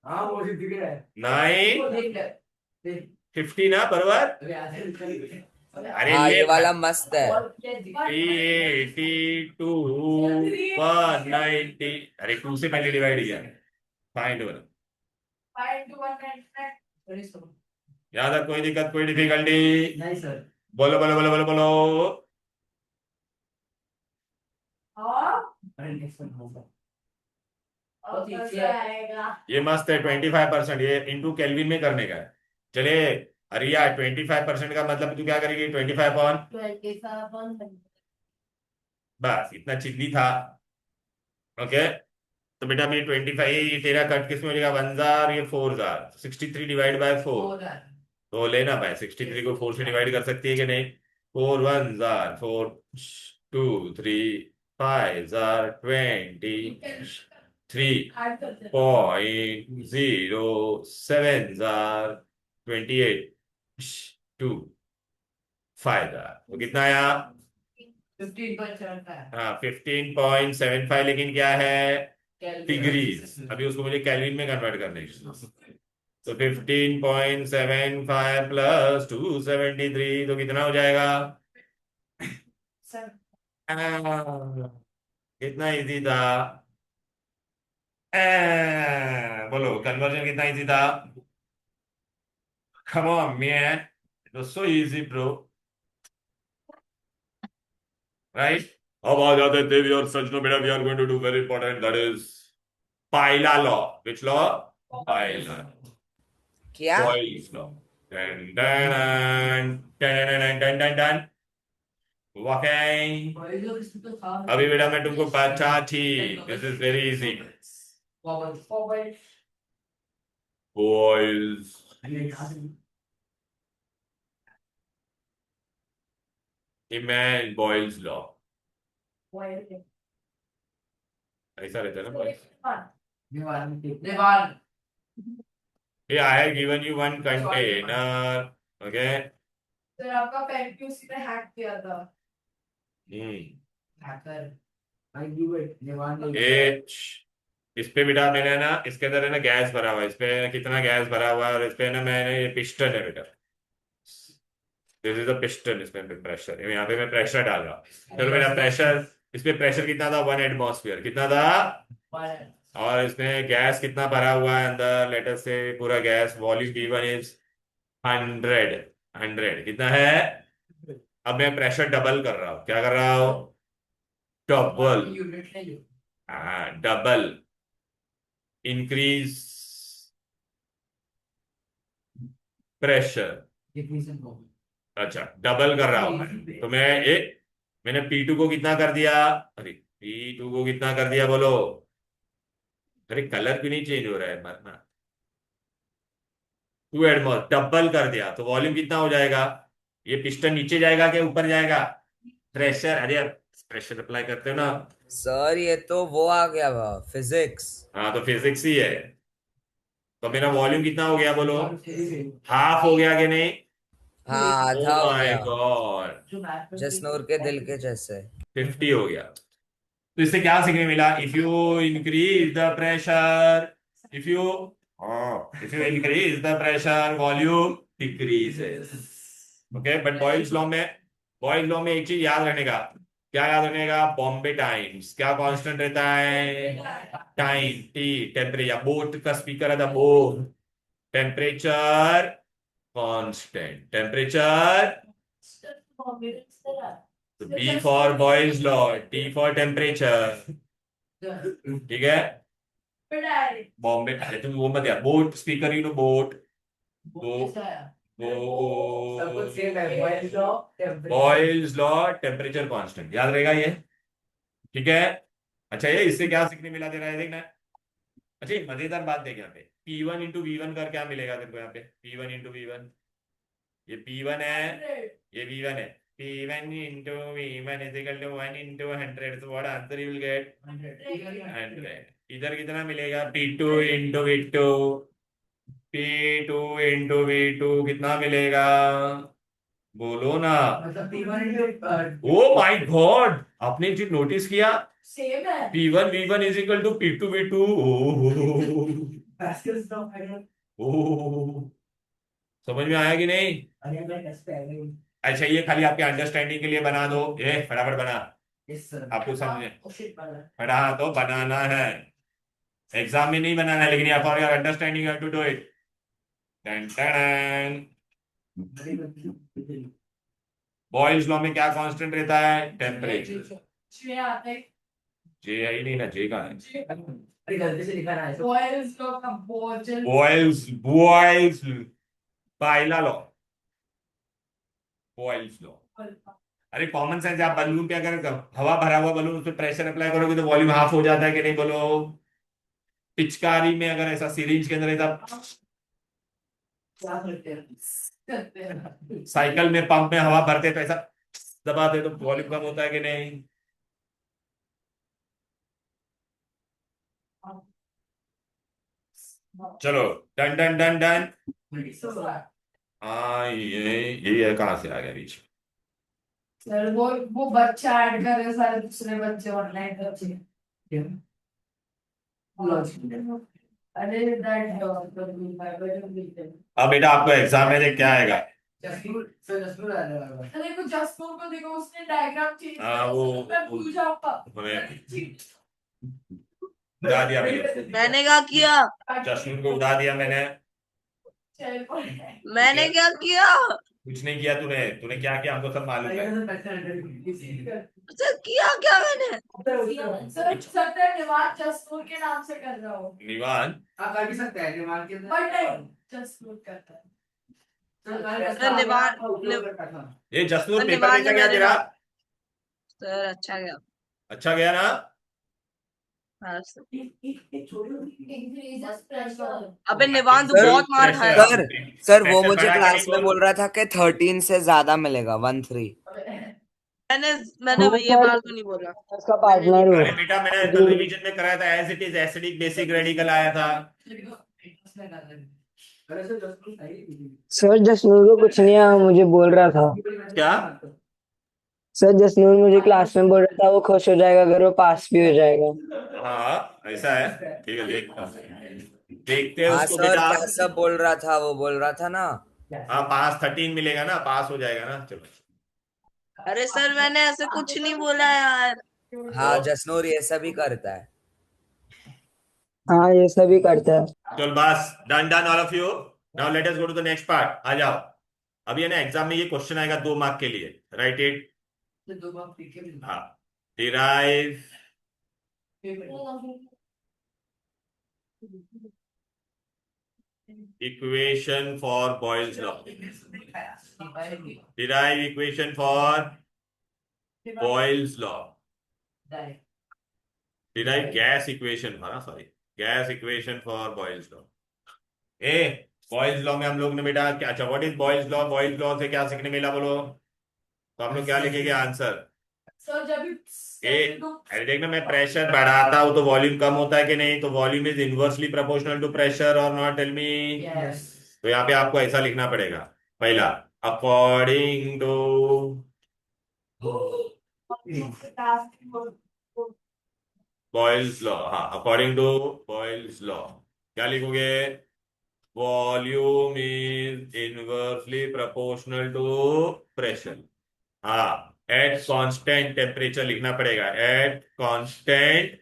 हाँ वो दिख रहा है. 950 ना, बराबर, अरे हाँ ले ये वाला मस्त है। 382 190, अरे 2 से पहले डिवाइड किया, फाइंड वन, याद है, कोई दिक्कत कोई डिफिकल्टी, नहीं सर. बोलो बोलो बोलो बोलो बोलो, अरे नेक्स्ट वन होगा. ये मस्त है 25%, ये इंटू केल्विन में करने का है। चले अरे यार 25% का मतलब तू क्या करेगी, 25 अपॉन, 25 बस इतना चिल्ली था, ओके। तो बेटा मैं 25, ये तेरा कट किस में हो जाएगा, 1000 ये 4000, 63 डिवाइड बाय 4, तो लेना भाई 63 को 4 से डिवाइड कर सकती है कि नहीं, 4 1000 4 2 3 5000 23.07 28 2 5000, तो कितना आया, 15.75. हाँ 15.75, लेकिन क्या है डिग्रीज, अभी उसको मुझे केल्विन में कन्वर्ट करने की, तो 15.75 प्लस 273, तो कितना हो जाएगा, कितना इजी था, बोलो कन्वर्जन कितना इजी था, come on man, it was so easy bro, right। अब आ जाते थे वी और सच नो बेटा, we are going to do very important, that is पाइला लॉ, विच लॉ, पाइला, क्या Boyle's law, done done done done done done done, okay. अभी बेटा मैं तुमको बता थी, this is very easy, Boyle's इमैन बॉयल्स लॉ, ऐसा रहता है ना Boyle's. Yeah, I have given you one container, okay? Sir आपका पेन क्यों उसी ने हैक किया था? H, इस पे बेटा मैंने ना, इसके अंदर है ना गैस भरा हुआ है, इस पे कितना गैस भरा हुआ है, और इस पे ना मैंने, ये पिस्टन है बेटा, दिस इज अ पिस्टन, इसमें प्रेशर, यहाँ पे मैं प्रेशर डाल रहा हूँ, चलो मेरा प्रेशर, इस पे प्रेशर कितना था, 1 एटमॉस्फेयर, कितना था, और इसमें गैस कितना भरा हुआ है अंदर, लेटर से पूरा गैस, वॉल्यूम V1 इज 100 कितना है, अब मैं प्रेशर डबल कर रहा हूँ, क्या कर रहा हूँ, डबल, हाँ double, increase pressure. Decrease in volume. अच्छा, डबल कर रहा हूं मैं, तो मैंने P2 को कितना कर दिया? अरे P2 को कितना कर दिया बोलो? अरे कलर क्यों नहीं चेंज हो रहा है मरना? 2 एटमॉस डबल कर दिया तो वॉल्यूम कितना हो जाएगा? ये पिस्टन नीचे जाएगा क्या ऊपर जाएगा? प्रेशर, अरे यार प्रेशर अप्लाई करते हो ना। सर ये तो वो आ गया फिजिक्स। हाँ तो फिजिक्स ही है। तो मेरा वॉल्यूम कितना हो गया बोलो? और फिर हाफ हो गया कि नहीं? हाँ ओ आधा हो माय गया, गॉड, जो मैथ में जसनूर के दिल के जैसे। 50 हो गया। तो इससे क्या सीखने मिला? If you increase the pressure, if you increase the pressure volume decreases. Okay, but boils law में एक चीज याद रखने का। क्या याद रखने का? बॉम्बे टाइम्स क्या कांस्टेंट रहता है? टाइम, टी, टेम्परेचर, बोट का स्पीकर है था बोट, टेम्परेचर कांस्टेंट, टेम्परेचर। तो B for Boyle's law, T for temperature, ठीक है। बॉम्बे, अरे तुम वो मत यार, boat speaker, you know boat, सब कुछ सेम वो है। Boyle's law, Boyle's law, temperature constant, याद रहेगा ये, ठीक है। अच्छा, ये इससे क्या सीखने मिला तेरा, ये देखना। अच्छा, एक मजेदार बात देख यहाँ पे, P1 इंटू V1 कर क्या मिलेगा तेरे को यहाँ पे? P1 इंटू V1, ये P1 है, ये V1 है। P1 into V1 is equal to 1 into 100, so what answer you will get? 100। इधर कितना मिलेगा? P2 into V2, P2 into V2 कितना मिलेगा? बोलो ना। मतलब P1 into oh my God, आपने एक चीज नोटिस किया? सेम है। P1 V1 is equal to P2 V2। Pascal's law, I don't समझ में आया कि नहीं? अरे मैं कैसे पहले अच्छा, ये खाली आपके अंडरस्टैंडिंग के लिए बना दो, ये फटाफट बना, इस आपको समझे oh shit बना बना तो बनाना है, एग्जाम में नहीं बनाना है, लेकिन for your understanding you have to do it. Boyle's law में क्या कांस्टेंट रहता है? टेम्परेचर। छह आते जे है ही नहीं ना, जे का है? अरे गलती से लिखा ना है बॉयल्स लोग का बोझल बॉयल्स पहला लॉ, बॉयल्स लॉ। अरे कॉमन सेंस, आप बलून पे अगर हवा भरा हुआ बलून उस पर प्रेशर अप्लाई करोगे तो वॉल्यूम हाफ हो जाता है कि नहीं बोलो? पिचकारी में अगर ऐसा सिरिंज के अंदर ऐसा, क्या करते हैं साइकिल में पंप में हवा भरते तो ऐसा दबाते तो वॉल्यूम कम होता है कि नहीं? चलो, डन डन डन डन। हाँ, ये कहाँ से आ गया बीच में? सर वो बच्चा ऐड कर रहे सारे दूसरे बच्चे ऑनलाइन बच्चे। अरे दैट अब बेटा आपको एग्जाम में देख क्या आएगा? जसपूर आने वाला है देखो जसपूर को देखो उसने डायग्राम चेंज हाँ, वो- मैं भूल जाऊंगा। हमें उड़ा दिया मैंने, मैंने क्या किया? जश्न को उड़ा दिया मैंने। मैंने क्या किया? कुछ नहीं किया तूने, तूने क्या किया हमको सब मालूम है। सर किया क्या मैंने? सर सकता है निवास जसपूर के नाम से कर रहा हो निवान, आप कर भी सकते हैं दिमाग के बट नहीं जसपूर करता है। ये जसनूर पेपर निवान कैसा ने गया मेरे तेरा? सर अच्छा गया। अच्छा गया ना? हाँ सर। Increases pressure. अबे निवान तू सर, बहुत मार खाया। सर सर वो प्रेशर मुझे बढ़ा के क्लास नहीं में बोल। बोल रहा था कि 13 से ज्यादा मिलेगा 13। मैंने मैंने ये बार तो नहीं बोला। उसका पार्टनर हूँ। अरे बेटा, मैंने कल रिवीजन में कराया था, as it is acidic basic radical आया था। सर जसनूर को कुछ नहीं आया, मुझे बोल रहा था। क्या? सर जसनूर मुझे क्लास में बोल रहा था वो खुश हो जाएगा अगर वो पास भी हो जाएगा। हाँ ऐसा है, ठीक है, देखते हैं हाँ उसको सर, बेटा। क्या सब बोल रहा था, वो बोल रहा था ना। हाँ, पास 13 मिलेगा ना, पास हो जाएगा ना, चलो। अरे सर मैंने ऐसे कुछ नहीं बोला यार। हाँ जसनूर ये सभी करता है। हाँ ये सभी करता है। चल बस, done done all of you. Now let us go to the next part, आ जाओ। अभी है ना एग्जाम में ये क्वेश्चन आएगा 2 मार्क के लिए, राइट इट। हाँ, derive Equation for Boyle's law. Derive equation for Boyle's law. Derive gas equation for, sorry, gas equation for Boyle's law. A boils law में हम लोग ने बेटा क्या, अच्छा what is Boyle's law, Boyle's law से क्या सीखने मिला बोलो, तो हम लोग क्या लिखेंगे आंसर। सर जब अरे देखना, मैं प्रेशर बढ़ाता हूं तो वॉल्यूम कम होता है कि नहीं, तो volume is inversely proportional to pressure or not, tell me. तो यहाँ पे आपको ऐसा लिखना पड़ेगा, पहला अकॉर्डिंग टू बॉयल्स लॉ, हाँ अकॉर्डिंग टू बॉयल्स लॉ क्या लिखोगे, volume is inversely proportional to pressure, हाँ एट कांस्टेंट टेम्परेचर लिखना पड़ेगा, at constant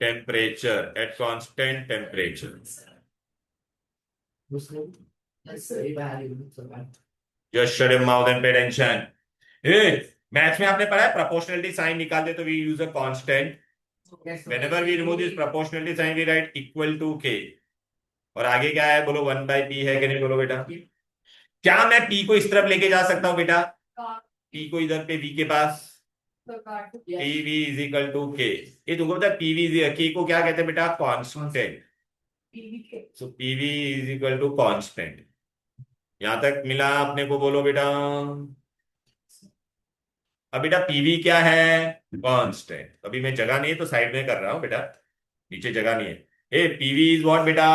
temperature, at constant temperature. Just shut your mouth and pay attention. Maths में आपने पढ़ा है प्रोपोर्शनलिटी साइन निकालते तो we use a constant, whenever we remove this proportionality sign we write equal to k, और आगे क्या है बोलो, 1/p है कि नहीं बोलो बेटा। क्या मैं p को इस तरफ लेके जा सकता हूं बेटा, p को इधर पे v के पास, pv is equal to k, ये तुमको पता है pv k को क्या कहते हैं बेटा, constant, so pv is equal to constant. यहां तक मिला अपने को, बोलो बेटा। अब बेटा पीवी क्या है, कांस्टेंट, अभी मैं जगह नहीं है तो साइड में कर रहा हूं बेटा, नीचे जगह नहीं है। ए पीवी इज व्हाट बेटा,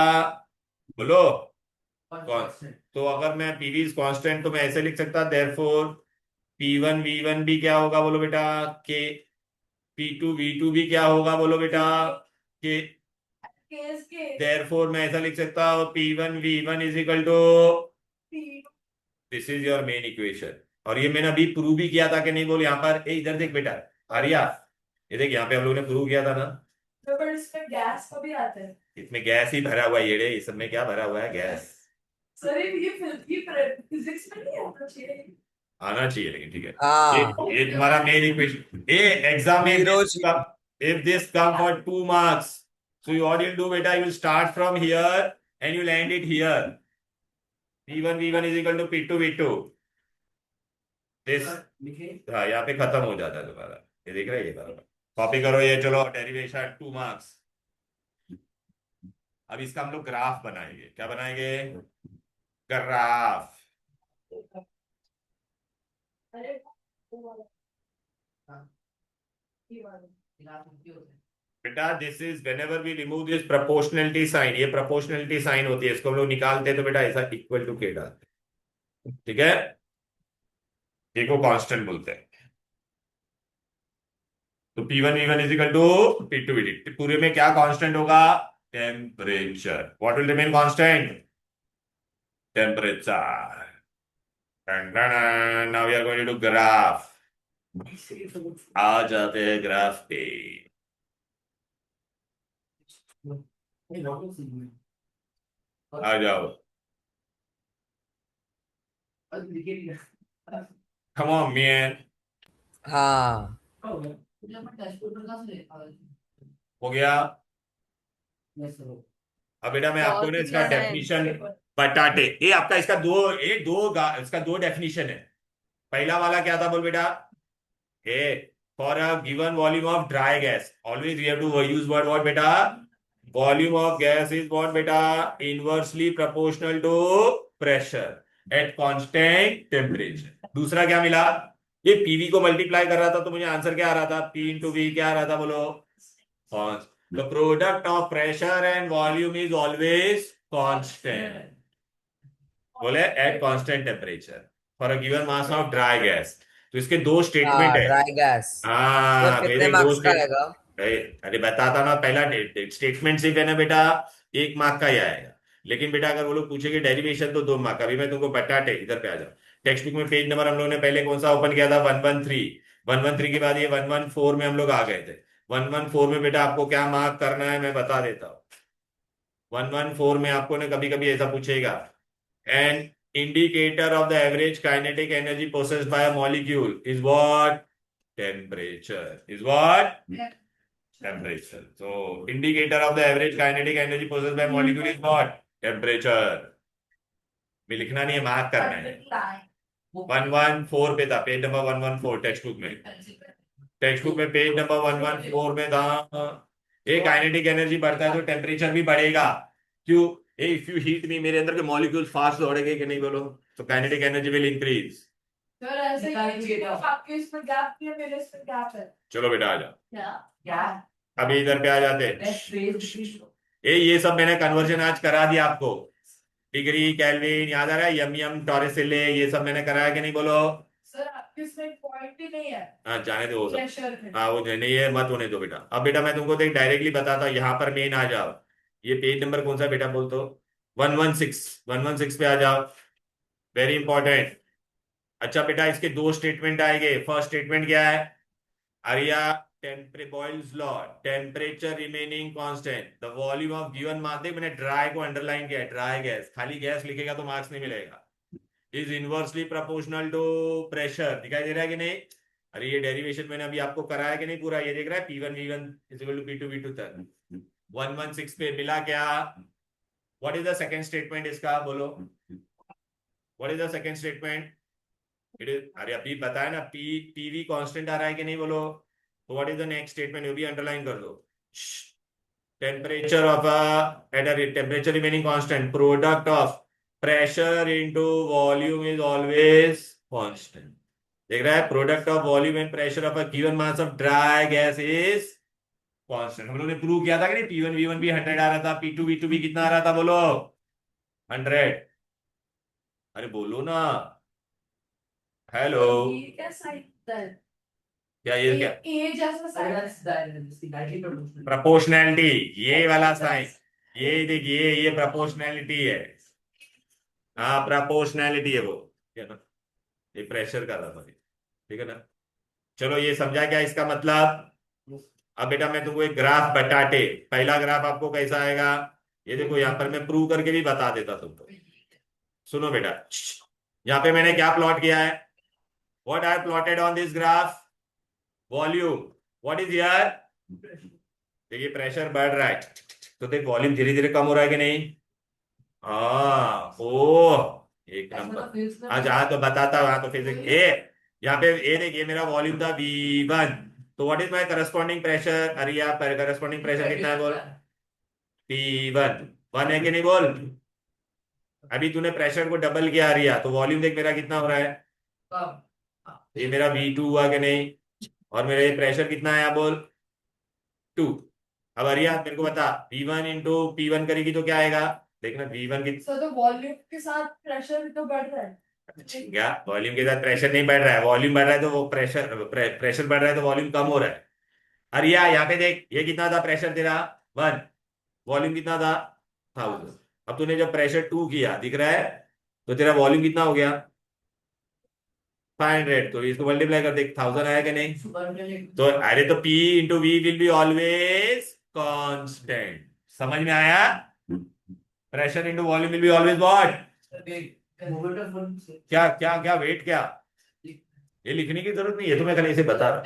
बोलो कांस्टेंट, तो अगर मैं पीवी इज कांस्टेंट तो मैं ऐसे लिख सकता, देयरफॉर P1 V1 भी क्या होगा बोलो बेटा, के, P2 V2 भी क्या होगा बोलो बेटा, के, देयरफॉर मैं ऐसा लिख सकता हूं P1 V1 is equal to, this is your main equation. और ये मैंने अभी प्रूव भी किया था कि नहीं बोल, यहाँ पर इधर देख बेटा आर्या, ये देख यहाँ पे हम लोगों ने प्रूव किया था ना, पर इसमें गैस कभी आता है इसमें गैस ही भरा हुआ है, ये इस सब में क्या भरा हुआ है, गैस। सर ये फिजिक्स में नहीं आता चाहिए, आना चाहिए लेकिन, ठीक है। हाँ ये तुम्हारा मेन इक्वेशन, ए एग्जाम में Neeraj if this come for 2 marks, so you what you'll do beta, you will start from here and you'll end it here, P1 V1 is equal to P2 V2, this, हाँ यहाँ पे खत्म हो जाता है तुम्हारा, ये देख रहे हैं, ये बराबर कॉपी करो ये, चलो डेरिवेशन 2 मार्क्स। अब इसका हम लोग ग्राफ बनाएंगे, क्या बनाएंगे, ग्राफ। अरे वो वाला ये वाला बेटा this is whenever we remove this proportionality sign, ये प्रोपोर्शनलिटी साइन होती है, इसको हम लोग निकालते हैं तो बेटा ऐसा इक्वल टू के डालते हैं, ठीक है, के को कांस्टेंट बोलते हैं। तो P1 V1 is equal to P2 V2, पूरे में क्या कांस्टेंट होगा, temperature, what will remain constant, temperature. Now we are going to do graph, आ जाते हैं ग्राफ पे, आ जाओ, कम ऑन मैन, हाँ हो गया। अब बेटा मैं आपको ना इसका डेफिनेशन बताते, ये आपका इसका इसका दो डेफिनेशन है। पहला वाला क्या था बोल बेटा, a for a given volume of dry gas always we have to use word what बेटा, volume of gas is what बेटा, inversely proportional to pressure at constant temperature. दूसरा क्या मिला, ये पीवी को मल्टीप्लाई कर रहा था तो मुझे आंसर क्या आ रहा था, पी इंटू वी क्या आ रहा था बोलो, the product of pressure and volume is always constant, बोले at constant temperature for a given mass of dry gas. तो इसके दो स्टेटमेंट है, ड्राई गैस हाँ कितने मेरे दो मार्क्स का स्टेट, आएगा, अरे बताता ना, पहला स्टेटमेंट सिर्फ है ना बेटा 1 मार्क का ही आएगा, लेकिन बेटा अगर वो लोग पूछेंगे डेरिवेशन तो 2 मार्क का। अभी मैं तुमको बताते, इधर पे आ जाओ, टेक्स्ट बुक में पेज नंबर हम लोगों ने पहले कौन सा ओपन किया था, 113 के बाद ये 114 में हम लोग आ गए थे। 114 में बेटा आपको क्या मार्क करना है मैं बता देता हूँ। 114 में आपको ना कभी कभी ऐसा पूछेगा, an indicator of the average kinetic energy processed bye a molecule is what, temperature, is what, temperature. So indicator of the average kinetic energy possessed by molecule is what? Temperature. भी लिखना नहीं है, मार्क करना है. 114 पे था, page number 114 text book में. Text book में पेज नंबर 114 में था. ये काइनेटिक एनर्जी बढ़ता है तो टेम्परेचर भी बढ़ेगा. क्यों? इफ यू हीट मी, मेरे अंदर के मॉलिक्यूल्स फास्ट दौड़ेंगे कि नहीं बोलो, तो kinetic energy will increase. Sir ऐसे ही आपके इसमें गैप नहीं है, मेरे इसमें गैप है. चलो बेटा आ जाओ, क्या अभी इधर पे आ जाते हैं. ये सब मैंने कन्वर्जन आज करा दिया आपको. डिग्री, केल्विन याद आ रहा है, यम टॉरसिले, ये सब मैंने कराया कि नहीं बोलो. सर आपके इसमें पॉइंट ही नहीं है हाँ जाने दो वो सब. प्रेशर में. हाँ वो नहीं है, मत होने दो बेटा. अब बेटा मैं तुमको देख डायरेक्टली बताता हूँ, यहाँ पर मेन आ जाओ. ये पेज नंबर कौन सा बेटा बोल तो? 116 पे आ जाओ. Very important. अच्छा बेटा इसके दो स्टेटमेंट आएंगे. फर्स्ट स्टेटमेंट क्या है? Arya Boyle's law, temperature remaining constant, the volume of given mass. देख मैंने ड्राई को अंडरलाइन किया है. ड्राई गैस, खाली गैस लिखेगा तो मार्क्स नहीं मिलेगा. Is inversely proportional to pressure. दिखाई दे रहा है कि नहीं? अरे ये डेरिवेशन मैंने अभी आपको कराया कि नहीं पूरा? ये देख रहा है P1 V1 is equal to P2 V2 तक. 116 पे मिला क्या? What is the second statement इसका बोलो? What is the second statement? It is, अरे अभी बताया ना, PV कांस्टेंट आ रहा है कि नहीं बोलो? तो what is the next statement? वो भी अंडरलाइन कर दो. Temperature of temperature remaining constant, product of pressure into volume is always constant. देख रहा है, product of volume and pressure of a given mass of dry gas is constant. हम लोगों ने प्रूव किया था कि नहीं? P1 V1 भी 100 आ रहा था, P2 V2 भी कितना आ रहा था बोलो? 100. अरे बोलो ना. हेलो. ये क्या साइड है? क्या ये क्या? ए जैसा साइड. प्रोपोर्शनैलिटी, ये वाला साइन. ये देखिए, ये प्रोपोर्शनैलिटी है. हाँ प्रोपोर्शनैलिटी है वो, क्या ना? ये प्रेशर का था. ठीक है ना? चलो ये समझा क्या इसका मतलब? अब बेटा मैं तुमको एक ग्राफ बताते. पहला ग्राफ आपको कैसा आएगा? ये देखो, यहाँ पर मैं प्रूव करके भी बता देता तुमको. सुनो बेटा, यहाँ पे मैंने क्या प्लॉट किया है? What I plotted on this graph? Volume. What is here? देखिए प्रेशर बढ़ रहा है, तो देख वॉल्यूम धीरे धीरे कम हो रहा है कि नहीं? हाँ ओ एक नंबर. आज हाँ तो बताता हूँ. हाँ तो फिजिक्स ए, यहाँ पे ए देखिए, मेरा वॉल्यूम था V1. तो what is my corresponding pressure? अरे यहाँ पर करस्पॉन्डिंग प्रेशर कितना है बोल? P1 1 है कि नहीं बोल? अभी तूने प्रेशर को डबल किया रिया, तो वॉल्यूम देख मेरा कितना हो रहा है? ये मेरा V2 हुआ कि नहीं? और मेरा ये प्रेशर कितना आया बोल? 2. अब अरिया मेरे को बता, V1 इंटू P1 करेगी तो क्या आएगा? देखना V1 की. सर तो वॉल्यूम के साथ प्रेशर भी तो बढ़ रहा है. क्या वॉल्यूम के साथ प्रेशर नहीं बढ़ रहा है? वॉल्यूम बढ़ रहा है तो वो प्रेशर बढ़ रहा है तो वॉल्यूम कम हो रहा है. अरिया यहाँ पे देख, ये कितना था प्रेशर तेरा? 1. वॉल्यूम कितना था? 1000. अब तूने जब प्रेशर 2 किया, दिख रहा है, तो तेरा वॉल्यूम कितना हो गया? 500. तो इसको मल्टीप्लाई कर देख, 1000 आया कि नहीं? तो अरे तो P into V will be always constant. समझ में आया? Pressure into volume will be always what? क्या क्या क्या वेट क्या? ये लिखने की जरूरत नहीं है, तो मैं खाली इसे बता रहा हूँ.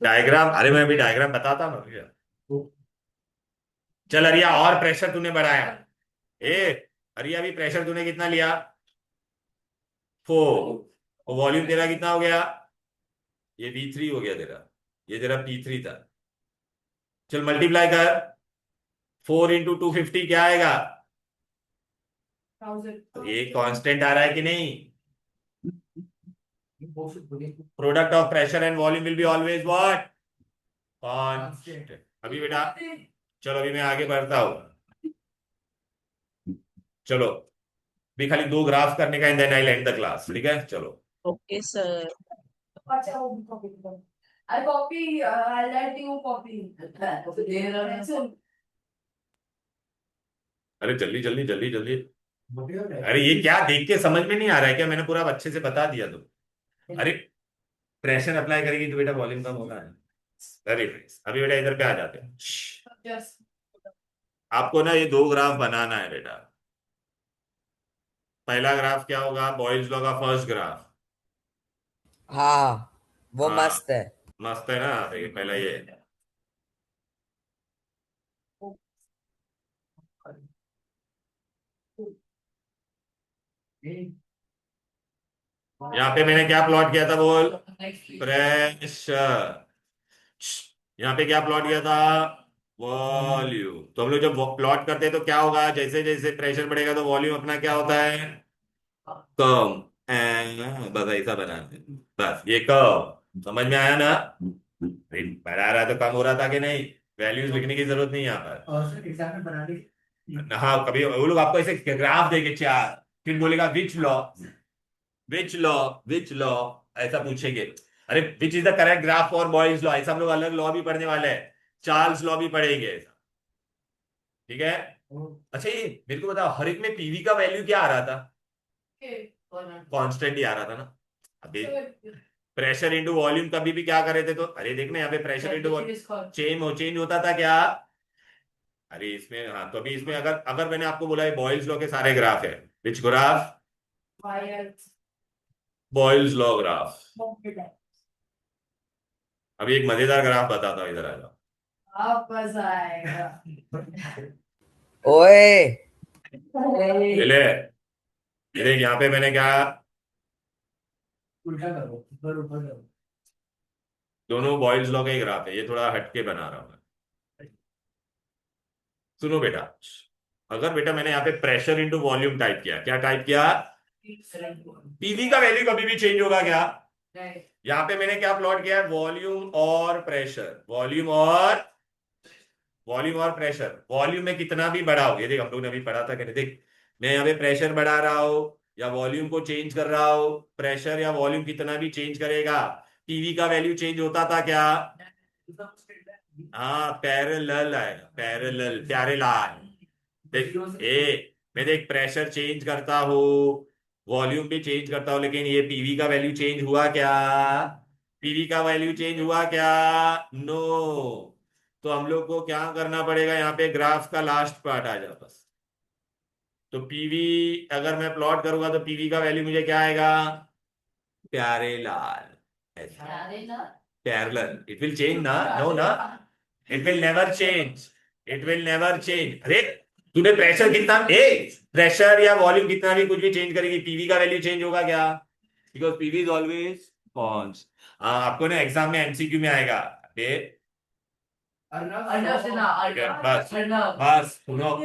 डायग्राम, अरे मैं भी डायग्राम बताता हूँ भैया. चल अरिया, और प्रेशर तूने बढ़ाया. अरिया भी प्रेशर तूने कितना लिया? 4. और वॉल्यूम तेरा कितना हो गया? ये V3 हो गया तेरा. ये तेरा P3 था. चल मल्टीप्लाई कर. 4 इंटू 250 क्या आएगा? 1000. तो ये कांस्टेंट आ रहा है कि नहीं? Product of pressure and volume will be always what? Constant. अभी बेटा चलो, अभी मैं आगे बढ़ता हूं. चलो भी खाली 2 ग्राफ करने का, and then I and the class. ठीक है चलो. Okay sir. अच्छा वो कॉपी कर. I copy, I let you copy. अरे जल्दी जल्दी जल्दी जल्दी. अरे ये क्या देख के समझ में नहीं आ रहा है क्या? मैंने पूरा अच्छे से बता दिया. तो अरे प्रेशर अप्लाई करेगी तो बेटा वॉल्यूम कम होगा. Very nice. अभी बेटा इधर पे आ जाते हैं. Just आपको ना ये 2 ग्राफ बनाना है बेटा. पहला ग्राफ क्या होगा? बॉयल्स लॉ का फर्स्ट ग्राफ. हाँ वो हाँ. मस्त है. मस्त है ना? देखिए पहला ये यहाँ पे मैंने क्या प्लॉट किया था बोल, प्रेशर। यहाँ पे क्या प्लॉट किया था, वॉल्यूम। तो हम लोग जब प्लॉट करते हैं तो क्या होगा, जैसे जैसे प्रेशर बढ़ेगा तो वॉल्यूम अपना क्या होता है, कम। बस ऐसा बनाते हैं। बस ये कर्व समझ में आया ना, बढ़ा रहा तो कम हो रहा था कि नहीं, वैल्यूज लिखने की जरूरत नहीं यहाँ पर। और सर एग्जाम में बना दी। हाँ, कभी वो लोग आपको ऐसे ग्राफ देके चार, फिर बोलेगा which law, which law, which law, ऐसा पूछेंगे। अरे which is the correct graph for boys law, ऐसा हम लोग अलग लॉ भी पढ़ने वाले हैं, चार्ल्स लॉ भी पढ़ेंगे ऐसा, ठीक है। अच्छा ये मेरे को बताओ, हर एक में पीवी का वैल्यू क्या आ रहा था, कांस्टेंट ही आ रहा था ना। अभी प्रेशर इंटू वॉल्यूम कभी भी क्या कर रहे थे, तो अरे देखना यहाँ पे प्रेशर इंटू चेंज होता था क्या, अरे इसमें हाँ, तो अभी इसमें अगर अगर मैंने आपको बोला है बॉयल्स लॉ के सारे ग्राफ है, which graph, Boyle's law graph. अभी एक मजेदार ग्राफ बताता हूँ, इधर आ जाओ। वापस आएगा। ओए ले ले, ये देख यहाँ पे मैंने क्या, उल्टा करो, ऊपर ऊपर करो। दोनों बॉयल्स लॉ का ही ग्राफ है, ये थोड़ा हटके बना रहा हूँ मैं। सुनो बेटा, अगर बेटा मैंने यहाँ पे प्रेशर इंटू वॉल्यूम टाइप किया, क्या टाइप किया, पीवी का वैल्यू कभी भी चेंज होगा क्या, यहाँ पे मैंने क्या प्लॉट किया है, वॉल्यूम और प्रेशर, वॉल्यूम और प्रेशर। वॉल्यूम में कितना भी बढ़ाओ, ये देख हम लोग ने अभी पढ़ा था कि नहीं, देख मैं यहाँ पे प्रेशर बढ़ा रहा हूं या वॉल्यूम को चेंज कर रहा हूं, प्रेशर या वॉल्यूम कितना भी चेंज करेगा, पीवी का वैल्यू चेंज होता था क्या, हाँ पैरेलल आएगा, पैरेलल, प्यारे लाल। देख मैं देख प्रेशर चेंज करता हूँ, वॉल्यूम भी चेंज करता हूँ, लेकिन ये पीवी का वैल्यू चेंज हुआ क्या, पीवी का वैल्यू चेंज हुआ क्या, नो। तो हम लोग को क्या करना पड़ेगा, यहाँ पे ग्राफ का लास्ट पार्ट आ जाए बस। तो पीवी अगर मैं प्लॉट करूंगा तो पीवी का वैल्यू मुझे क्या आएगा, प्यारे लाल, पैरेलल। इट विल चेंज ना, नो ना, it will never change, it will never change. अरे तूने प्रेशर कितना, प्रेशर या वॉल्यूम कितना भी कुछ भी चेंज करेगी, पीवी का वैल्यू चेंज होगा क्या, because PV is always const. आपको ना एग्जाम में एमसीक्यू में आएगा, बस बस सुनो,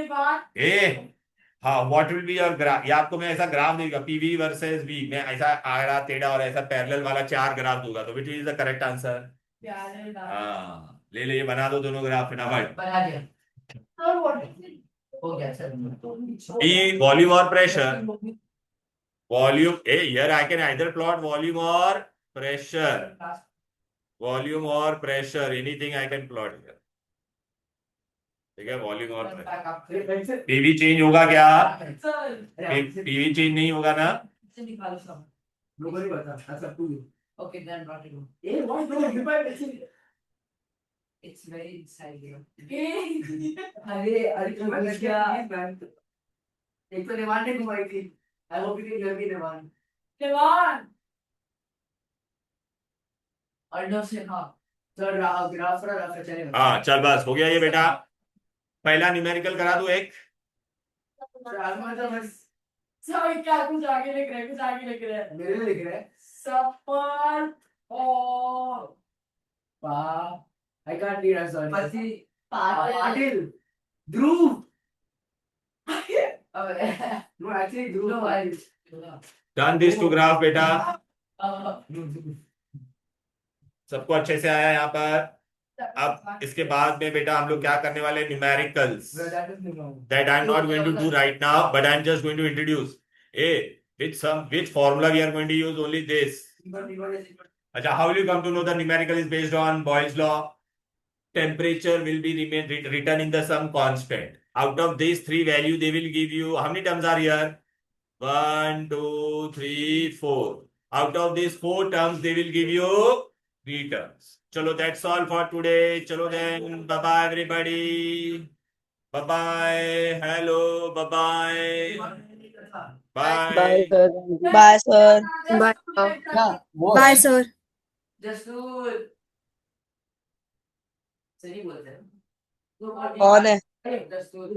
हाँ what will be your graph, या आपको मैं ऐसा ग्राफ देगा पीवी वर्सेस वी, मैं ऐसा आड़ा टेढ़ा और ऐसा पैरेलल वाला चार ग्राफ दूंगा, तो which is the correct answer. हाँ ले ले, ये बना दो दोनों ग्राफ फटाफट। बना दिया, हो गया सर। पी वॉल्यूम और pressure, volume here I can either plot volume और प्रेशर, वॉल्यूम और pressure, anything I can plot here, ठीक है। वॉल्यूम और प्रेशर, पीवी चेंज होगा क्या, पीवी चेंज नहीं होगा ना, Nobody was that's up to you. Okay, then not it. Hey, what do you buy? It's very inside you. अरे समझ गया। एक तो रिवान ने घुमाई थी। I hope you can hear me, रिवान। Devon! Under से हाँ। सर ग्राफ पर रफ चलेगा। हाँ चल बस हो गया ये बेटा, पहला न्यूमेरिकल करा दो एक, सब क्या कुछ आगे लिख रहे हैं, कुछ आगे लिख रहे हैं। मेरे में लिख रहा है सफर और पा I can't read, I'm sorry. पति पाटिल ध्रुव अबे no actually Dhruv No, Patil done this two graph बेटा, अब सबको अच्छे से आया यहाँ पर। अब इसके बाद में बेटा हम लोग क्या करने वाले, numericals, that I'm not going to do right now, but I'm just going to introduce. Which formula we are going to use, only this. Acha, how will you come to know the numerical is based on Boyle's law? Temperature will be written in the some constant. Out of these three values, they will give you, how many terms are here? 1, 2, 3, 4. Out of these 4 terms, they will give you 3 terms. Chalo, that's all for today. Chalo then, bye-bye everybody. Bye-bye. Hello, bye-bye. Bye. Bye, sir. Bye, sir. Bye sir. Jasol सही बोलते हैं कौन है? जसूल